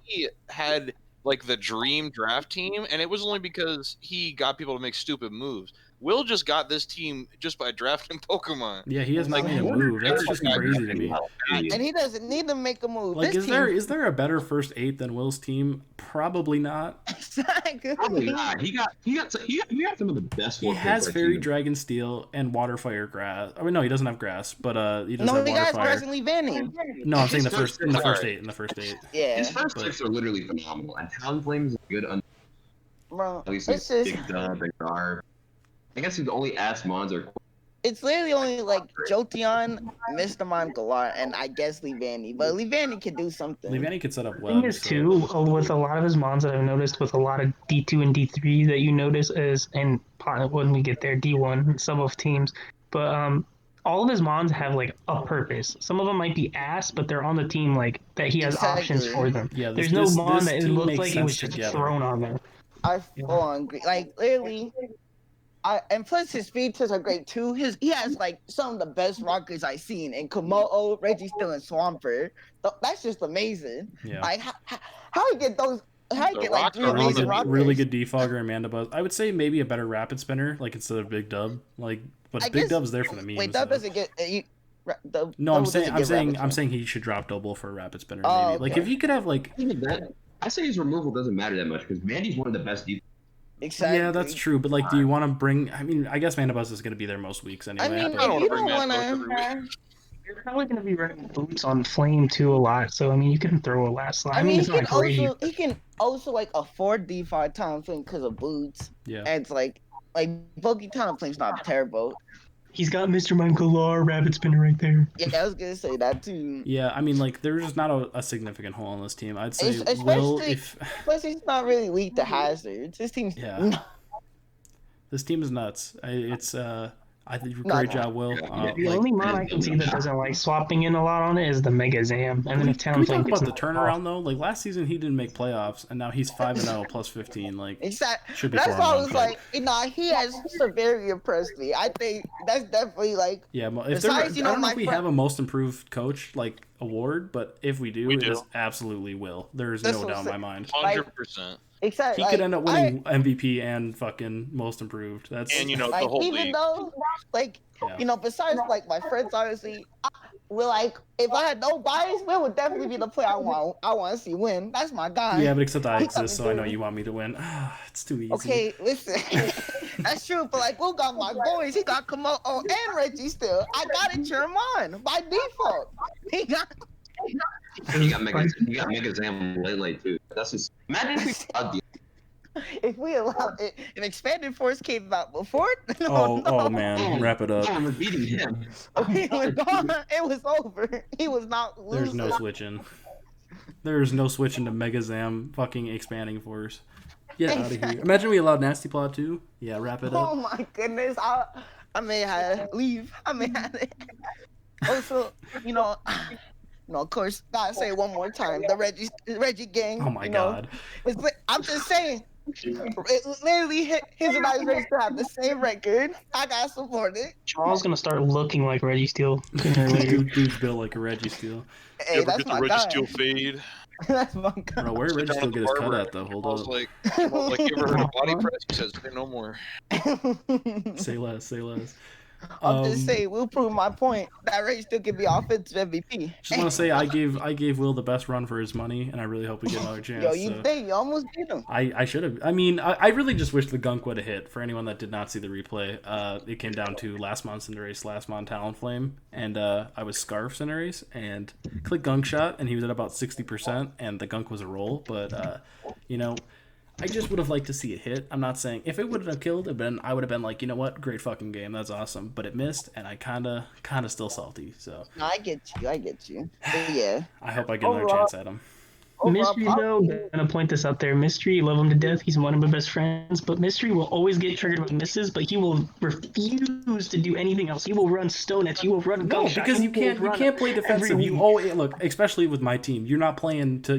C: had like the dream draft team, and it was only because he got people to make stupid moves. Will just got this team just by drafting Pokemon.
A: Yeah, he has not
B: Like,
A: made a move. That's just crazy to me.
B: And he doesn't need to make a move.
A: Like,
B: this
A: is there a better first 8 than Will's team? Probably not.
D: Probably not. He got some of the best.
A: He has Fairy, Dragon, Steel, and Water, Fire, Grass. I mean, no, he doesn't have Grass, but he does
B: No,
A: have
B: he
A: Water,
B: got
A: Fire.
B: presently Vanny.
A: No, I'm saying in the
D: His
A: first
D: first-
A: 8. In the first 8.
B: Yeah,
D: His first 6 are literally phenomenal, and Talonflame is a good.
B: bro.
D: At least
B: It's
D: Big
B: just
D: Dub and Garb. I guess the only ass mons are
B: it's literally only like Jotion, Mr. Mime Galar, and I guess Levanny. But Levanny can do something.
A: Levanny could set up
E: The thing
A: webs.
E: is
A: So.
E: too, with a lot of his mons that I've noticed with a lot of D2 and D3 that you notice is, and when we get there, D1, some of teams, but all of his mons have like a purpose. Some of them might be ass, but they're on the team like that he has options for them.
A: Yeah,
E: There's no mon
A: this
E: that it
A: team
E: looked
A: makes
E: like it
A: sense
E: was just
A: together.
E: thrown on there.
B: I full agree. Like literally, and plus his speed tests are great too. He has like some of the best rockers I've seen in Komodo, Reggie Still, and Swampert. That's just amazing.
A: Yeah.
B: Like how you get those? How you
C: The
B: get like
C: rocks
B: 3
C: are on
B: amazing
C: the-
B: rockers?
A: Really good defogger and Manda Buzz. I would say maybe a better rapid spinner, like instead of Big Dub. Like, but
B: I
A: Big
B: guess-
A: Dub's there for the memes.
B: Wait, that
A: though.
B: doesn't get you.
A: No, I'm saying he should drop double for a rapid spinner. Maybe.
B: Oh,
A: Like
B: okay.
A: if you could have like.
D: Even that, I say his removal doesn't matter that much because Mandy's one of the best defense.
B: Exactly.
A: Yeah, that's true. But like, do you want to bring? I mean, I guess Manda Buzz is going to be there most weeks anyway.
B: I mean,
A: but-
C: I don't
B: if you
C: wanna
B: don't
C: bring that
B: want
C: book every
B: to.
E: You're probably going to be running boots on flame too a lot, so I mean you can throw a last slide.
B: I mean,
E: it's not great.
B: he can also like afford D5 time flame because of boots.
A: Yeah.
B: And it's like bulky time flame's not terrible.
E: He's got Mr. Mime Galar rabbit spinner right there.
B: Yeah, I was gonna say that too.
A: Yeah, I mean, like, there's just not a significant hole on this team. I'd say
B: Especially-
A: Will, if
B: Plus, he's not really weak to hazards. His team's
A: Yeah. this team is nuts. I think
B: No,
A: great
B: no.
A: job, Will.
E: The only mon I can see that doesn't like swapping in a lot on it is the Mega Zam, and then if
A: Can we
E: Talonflame
A: talk
E: gets
A: about the
E: knocked
A: turnaround
E: off-
A: though? Like last season, he didn't make playoffs, and now he's 5-0 plus 15. Like
B: Exactly.
A: should be.
B: That's
A: 4-1,
B: why I was
A: but-
B: like, he has severely impressed me. I think that's definitely like.
A: yeah. If there,
B: Besides,
A: I don't know
B: my
A: if we
B: friend-
A: have a most improved coach like award, but if we do,
C: We
A: it
C: do.
A: is absolutely Will. There is
B: That's
A: no
B: what
A: doubt
B: I'm
A: in my
B: saying.
A: mind.
C: 100%.
B: Exactly.
A: He could end up
B: I-
A: winning MVP and fucking most improved. That's
C: And you know
B: like
C: the whole
B: even
C: league.
B: though like
A: Yeah.
B: besides like my friends obviously Will, like if I had no bias, Will would definitely be the player I want to see win. That's my guy.
A: yeah, but except I
B: He
A: exist, so I
B: coming
A: know
B: through.
A: you want me to win. It's too easy.
B: Okay, listen. That's true, but like Will got my boys. He got Komodo and Reggie still. I got it German by default. He got
D: You got Mega Zam late too. That's just imagine if we allowed the
B: if we allowed it, if Expanded Force came out before,
A: Oh man, wrap it up.
D: we're beating him.
B: he was gone. It was over. He was not
A: There's
B: losing.
A: no switching. There's no switching to Mega Zam fucking expanding force. Get out of here. Imagine we allowed Nasty Plot too. Yeah, wrap it
B: Oh
A: up.
B: my goodness. I may have to leave. I may have to. Also, of course, gotta say it one more time. The Reggie gang.
A: Oh my god.
B: I'm just saying. It literally, his and I's race to have the same record. I gotta support it.
E: Charles gonna start looking like Reggie Steele sooner or later.
A: Dude's built like a Reggie Steel.
B: Hey,
C: You ever
B: that's
C: get the
B: my
C: Reggie
B: guy.
C: Steel fade?
B: That's my guy.
A: Bro, where did Reggie
C: Down
A: Steel
C: at the
A: get his cut
C: barber.
A: at though? Hold
C: I was
A: up.
C: like, you ever heard of body press? He says, say no more.
A: Say less, say less.
B: I'm just saying, we'll prove my point. That Reggie still can be offensive MVP.
A: Just want to say I gave Will the best run for his money, and I really hope we get another chance.
B: Yo, you
A: so.
B: think you almost beat him?
A: I should have. I mean, I really just wish the gunk would have hit. For anyone that did not see the replay, it came down to last month's Cinderace, last month Talonflame, and I was Scarf Cinderace, and click gunk shot, and he was at about 60%, and the gunk was a roll. But I just would have liked to see it hit. I'm not saying if it would have killed, I would have been like, you know what, great fucking game, that's awesome. But it missed, and I kind of still salty. So
B: No, I get you. But yeah.
A: I hope I get another
B: Overall-
A: chance at him.
E: Mystery, though, I'm gonna point this out there. Mystery, love him to death. He's one of my best friends. But Mystery will always get triggered with misses, but he will refuse to do anything else. He will run stone nets. He will run
A: No,
E: gunk shot.
A: because
E: He
A: you
E: will run
A: can't play defensive.
E: every
A: You
E: week.
A: look, especially with my team, you're not playing to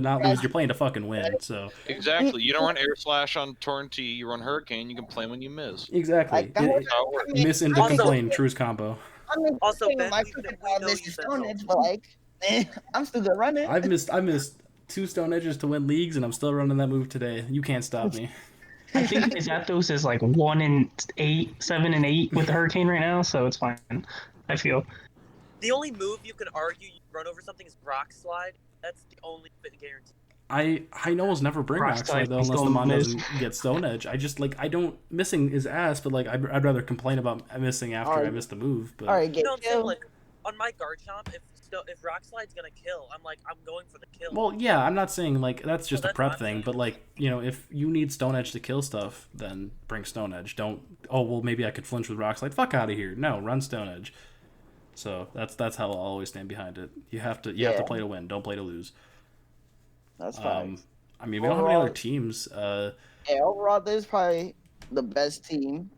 A: not lose. You're playing to fucking win. So
C: Exactly. You don't run air slash on Torrentee. You run Hurricane. You can play when you miss.
A: exactly,
B: Like, that was-
C: That's how it works.
A: miss into
G: Also-
A: complain, true's combo.
B: I mean,
G: Also, Ben,
B: my
G: we
B: freaking
G: know
B: missed
G: you
B: the
G: said
B: Stone
G: no.
B: Edge, but like, I'm still gonna run it.
A: I missed 2 stone edges to win leagues, and I'm still running that move today. You can't stop me.
E: I think his Athos is like 1-8, 7-8 with the Hurricane right now, so it's fine. I feel.
G: The only move you can argue you run over something is Rock Slide. That's the only fit guarantee.
A: I know never bring
E: Rock
A: Rock
E: Slide
A: Slide though, unless the
E: still
A: mon
E: miss.
A: doesn't get stone edge. I don't missing is ass, but like I'd rather complain about missing after I
B: Alright.
A: missed the move. But
B: All right,
G: You
B: get
G: know what I'm saying?
B: killed.
G: Like, on my guard chomp, if if Rock Slide's gonna kill, I'm like, I'm going for the kill.
A: Well, yeah, I'm not saying like that's just a
G: that's
A: prep
G: what I'm
A: thing,
G: saying.
A: but like, you know, if you need Stone Edge to kill stuff, then bring Stone Edge. Don't, oh well, maybe I could flinch with Rock Slide. Fuck out of here. No, run Stone Edge. So that's how I'll always stand behind it. You have to play to win. Don't play to lose.
B: That's fine.
A: I mean, we don't have any other
B: Overall-
A: teams.
B: Yeah, overall, this is probably the best team,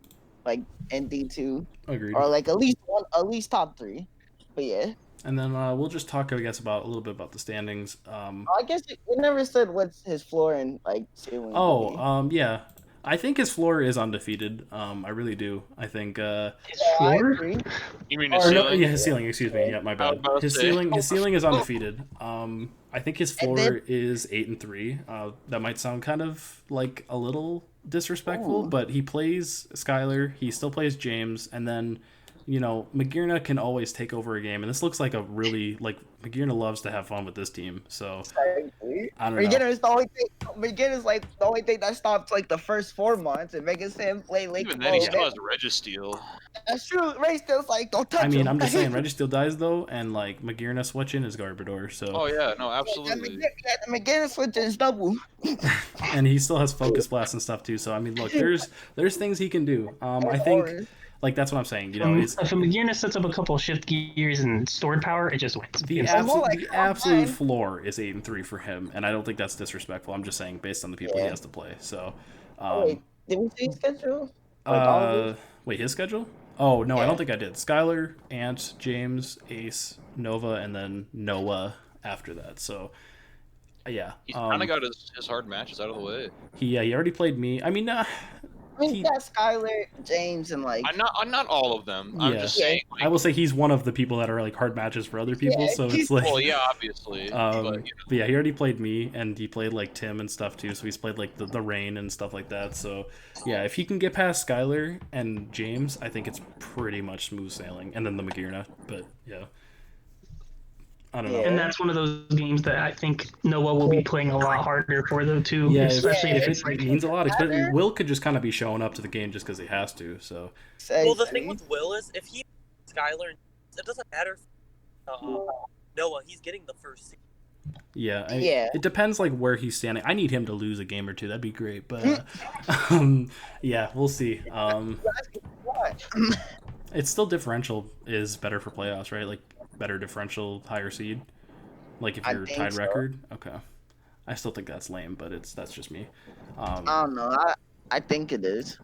B: like in D2,
A: Agreed.
B: or like at least top 3. But yeah,
A: And then we'll just talk, I guess, about a little bit about the standings.
B: I guess it never said what's his floor and like ceiling. would be.
A: Yeah. I think his floor is undefeated. I really do. I think.
B: I
E: Floor?
B: agree.
C: You mean
A: Or
C: his
A: no,
C: ceiling?
A: yeah, his ceiling. Excuse me. Yeah, my
C: I was
A: bad.
C: about to
A: His
C: say.
A: ceiling is undefeated. I think his
B: And
A: floor
B: then-
A: is 8-3. That might sound kind of like a little disrespectful,
B: Ooh.
A: but he plays Skylar. He still plays James, and then, you know, Magirna can always take over a game, and this looks like a really like Magirna loves to have fun with this team. So I don't know.
B: Beginner's the only thing. Beginner's like the only thing that stops like the first 4 months and making him play late.
C: Even then, he still has Registeel.
B: That's true. Ray still's like, don't touch
A: I mean,
B: him.
A: I'm just saying, Registeel dies though, and like Magirna switching is Garbodor. So
C: Oh yeah, no, absolutely.
B: The McGinnis switch is double.
A: and he still has Focus Blast and stuff too. So I mean, look, there's things he can do. I think like that's what I'm saying. You know,
E: If a Magirna sets up a couple of shift gears and stored power, it just wins.
A: the absolute floor is 8-3 for him, and I don't think that's disrespectful. I'm just saying based on the people he has to play. So,
B: Wait, did we see schedule? Like, all of it?
A: wait, his schedule? Oh no, I don't think I did. Skylar, Ant, James, Ace, Nova, and then Noah after that. So, yeah,
C: He's kind of got his hard matches out of the way.
A: he already played me. I mean,
B: He got Skylar, James, and like.
C: I'm not all of them. I'm
A: Yeah.
C: just saying. Like,
A: I will say he's one of the people that are like hard matches for other people.
B: Yeah,
A: So it's like,
C: well, yeah, obviously. But, you know,
A: but yeah, he already played me, and he played like Tim and stuff too. So he's played like the Rain and stuff like that. So yeah, if he can get past Skylar and James, I think it's pretty much smooth sailing. And then the Magirna, but yeah, I don't know.
E: And that's one of those games that I think Noah will be playing a lot harder for, though, too.
A: Yeah,
E: especially
A: if
E: if it's
A: it
E: like
A: means a lot. Especially Will could just kind of be showing up to the game just because he has to. So
G: Well, the thing with Will is if he Skylar, it doesn't matter. Noah, he's getting the first seed.
A: yeah,
B: Yeah.
A: it depends like where he's standing. I need him to lose a game or two. That'd be great. But yeah, we'll see. It's still differential is better for playoffs, right? Like better differential, higher seed. Like if
B: I
A: you're
B: think
A: tied
B: so.
A: record, okay. I still think that's lame, but that's just me.
B: I don't know. I think it is.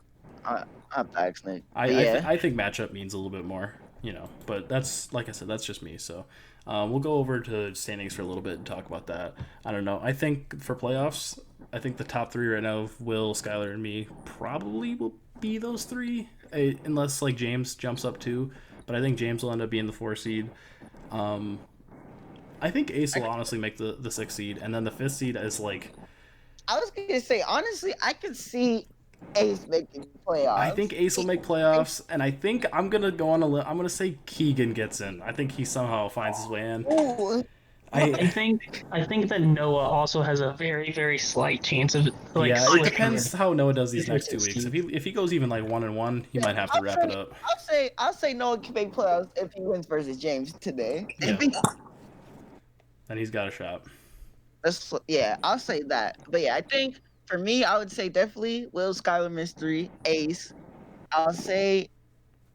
B: I have to ask Nick.
A: I think matchup means a little bit more, you know. But that's like I said, that's just me. So we'll go over to standings for a little bit and talk about that. I don't know. I think for playoffs, I think the top 3 right now, Will, Skylar, and me, probably will be those 3, unless like James jumps up too. But I think James will end up being the 4 seed. I think Ace will honestly make the 6th seed, and then the 5th seed is like.
B: I was gonna say honestly, I could see Ace making playoffs.
A: I think Ace will make playoffs, and I think I'm gonna go on I'm gonna say Keegan gets in. I think he somehow finds his way in.
B: Ooh,
E: I think that Noah also has a very, very slight chance of like.
A: Yeah, it
E: slipping
A: depends how Noah does these
E: He's
A: next 2
E: like
A: weeks. If he goes even like 1-1, he might have to wrap it up.
B: I'll say Noah can make playoffs if he wins versus James today.
A: Yeah. Then he's got a shot.
B: I'll say that. But yeah, I think for me, I would say definitely Will, Skylar, Miss 3, Ace. I'll say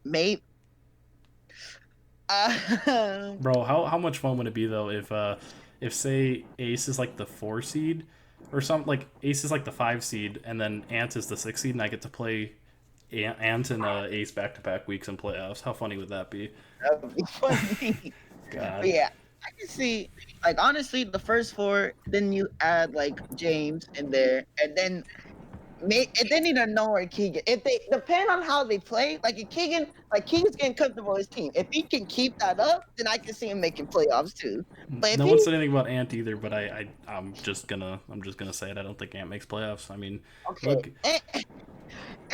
B: maybe.
A: Bro, how much fun would it be though if say Ace is like the 4 seed or something, like Ace is like the 5 seed and then Ant is the 6 seed and I get to play Ant and Ace back-to-back weeks in playoffs. How funny would that be?
B: That would be funny.
A: God.
B: But yeah, I can see, like, honestly, the first 4, then you add, like, James in there, and then they need to know where Keegan, if they, depend on how they play, like, if Keegan's getting comfortable with his team. If he can keep that up, then I can see him making playoffs, too. But if
A: No one said anything about Ant either, but I'm just gonna say it. I don't think Ant makes playoffs. I mean,
B: okay.
A: look,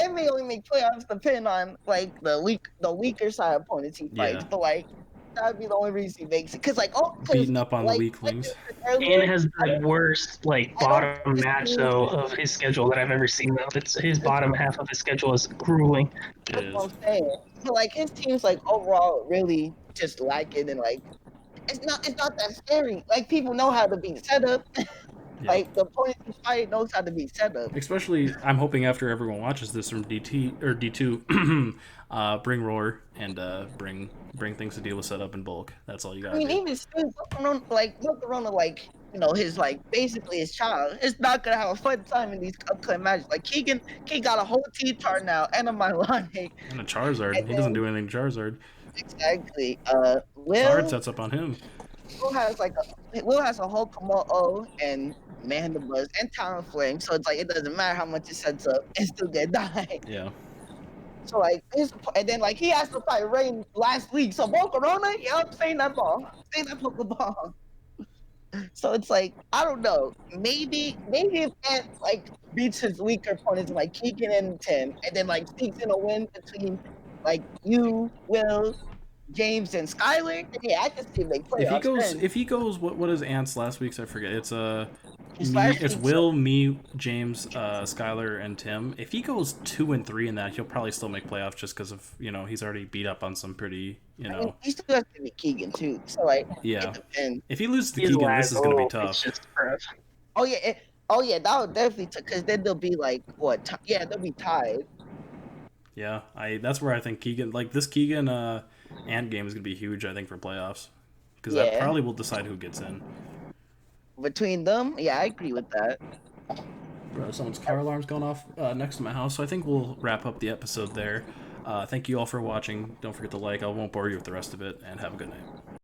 B: It may only make playoffs depending on, like, the weaker side opponents he fights,
A: Yeah.
B: but, like, that would be the only reason he makes it. Because, like,
A: beating up on
B: like,
A: the weaklings.
E: And has the worst like bottom match though of his schedule that I've ever seen. Though it's his bottom half of his schedule is grueling.
B: That's what I'm saying. But like his team's like overall really just lacking and like it's not that scary. Like people know how to be set up.
A: Yeah.
B: Like the opponent who's fighting knows how to be set up.
A: Especially, I'm hoping after everyone watches this from DT or D2, bring Roar and bring things to deal with setup in bulk. That's all you
B: I
A: gotta
B: mean,
A: do.
B: even still, Corona, like his like basically his child. It's not gonna have a fun time in these upcoming matches. Like Keegan got a whole T-Char now and a Milani.
A: And a Charizard.
B: And
A: He doesn't do anything to Charizard.
B: exactly.
A: Hard
B: Will
A: sets up on him.
B: Will has a whole Komodo and Mandibles and Talonflame, so it's like it doesn't matter how much it sets up, it still get die.
A: Yeah.
B: So like and then like he has to fight Rain last week. So Corona, yep, saying that ball. Saying that Pokeball. So it's like, I don't know. Maybe if Ant like beats his weaker opponents like Keegan and Tim, and then like sneaks in a win between like you, Will, James, and Skylar, then yeah, I can see him make playoffs.
A: If he goes, what is Ant's last week's? I forget. It's
B: last
A: it's
B: week's-
A: Will, me, James, Skylar, and Tim. If he goes 2-3 in that, he'll probably still make playoffs just because of he's already beat up on some pretty
B: I mean, he still has to beat Keegan too. So like,
A: Yeah.
B: it depends.
A: If he loses to
E: He's
A: Keegan,
E: last.
A: this is gonna be
E: Oh,
A: tough.
E: it's just rough.
B: Oh yeah, that would definitely because then they'll be like what? Yeah, they'll be tied.
A: Yeah, that's where I think Keegan, like this Keegan Ant game is gonna be huge. I think for playoffs because that
B: Yeah.
A: probably will decide who gets in.
B: Between them, yeah, I agree with that.
A: Bro, someone's car alarm's going off next to my house, so I think we'll wrap up the episode there. Thank you all for watching. Don't forget to like. I won't bore you with the rest of it, and have a good night.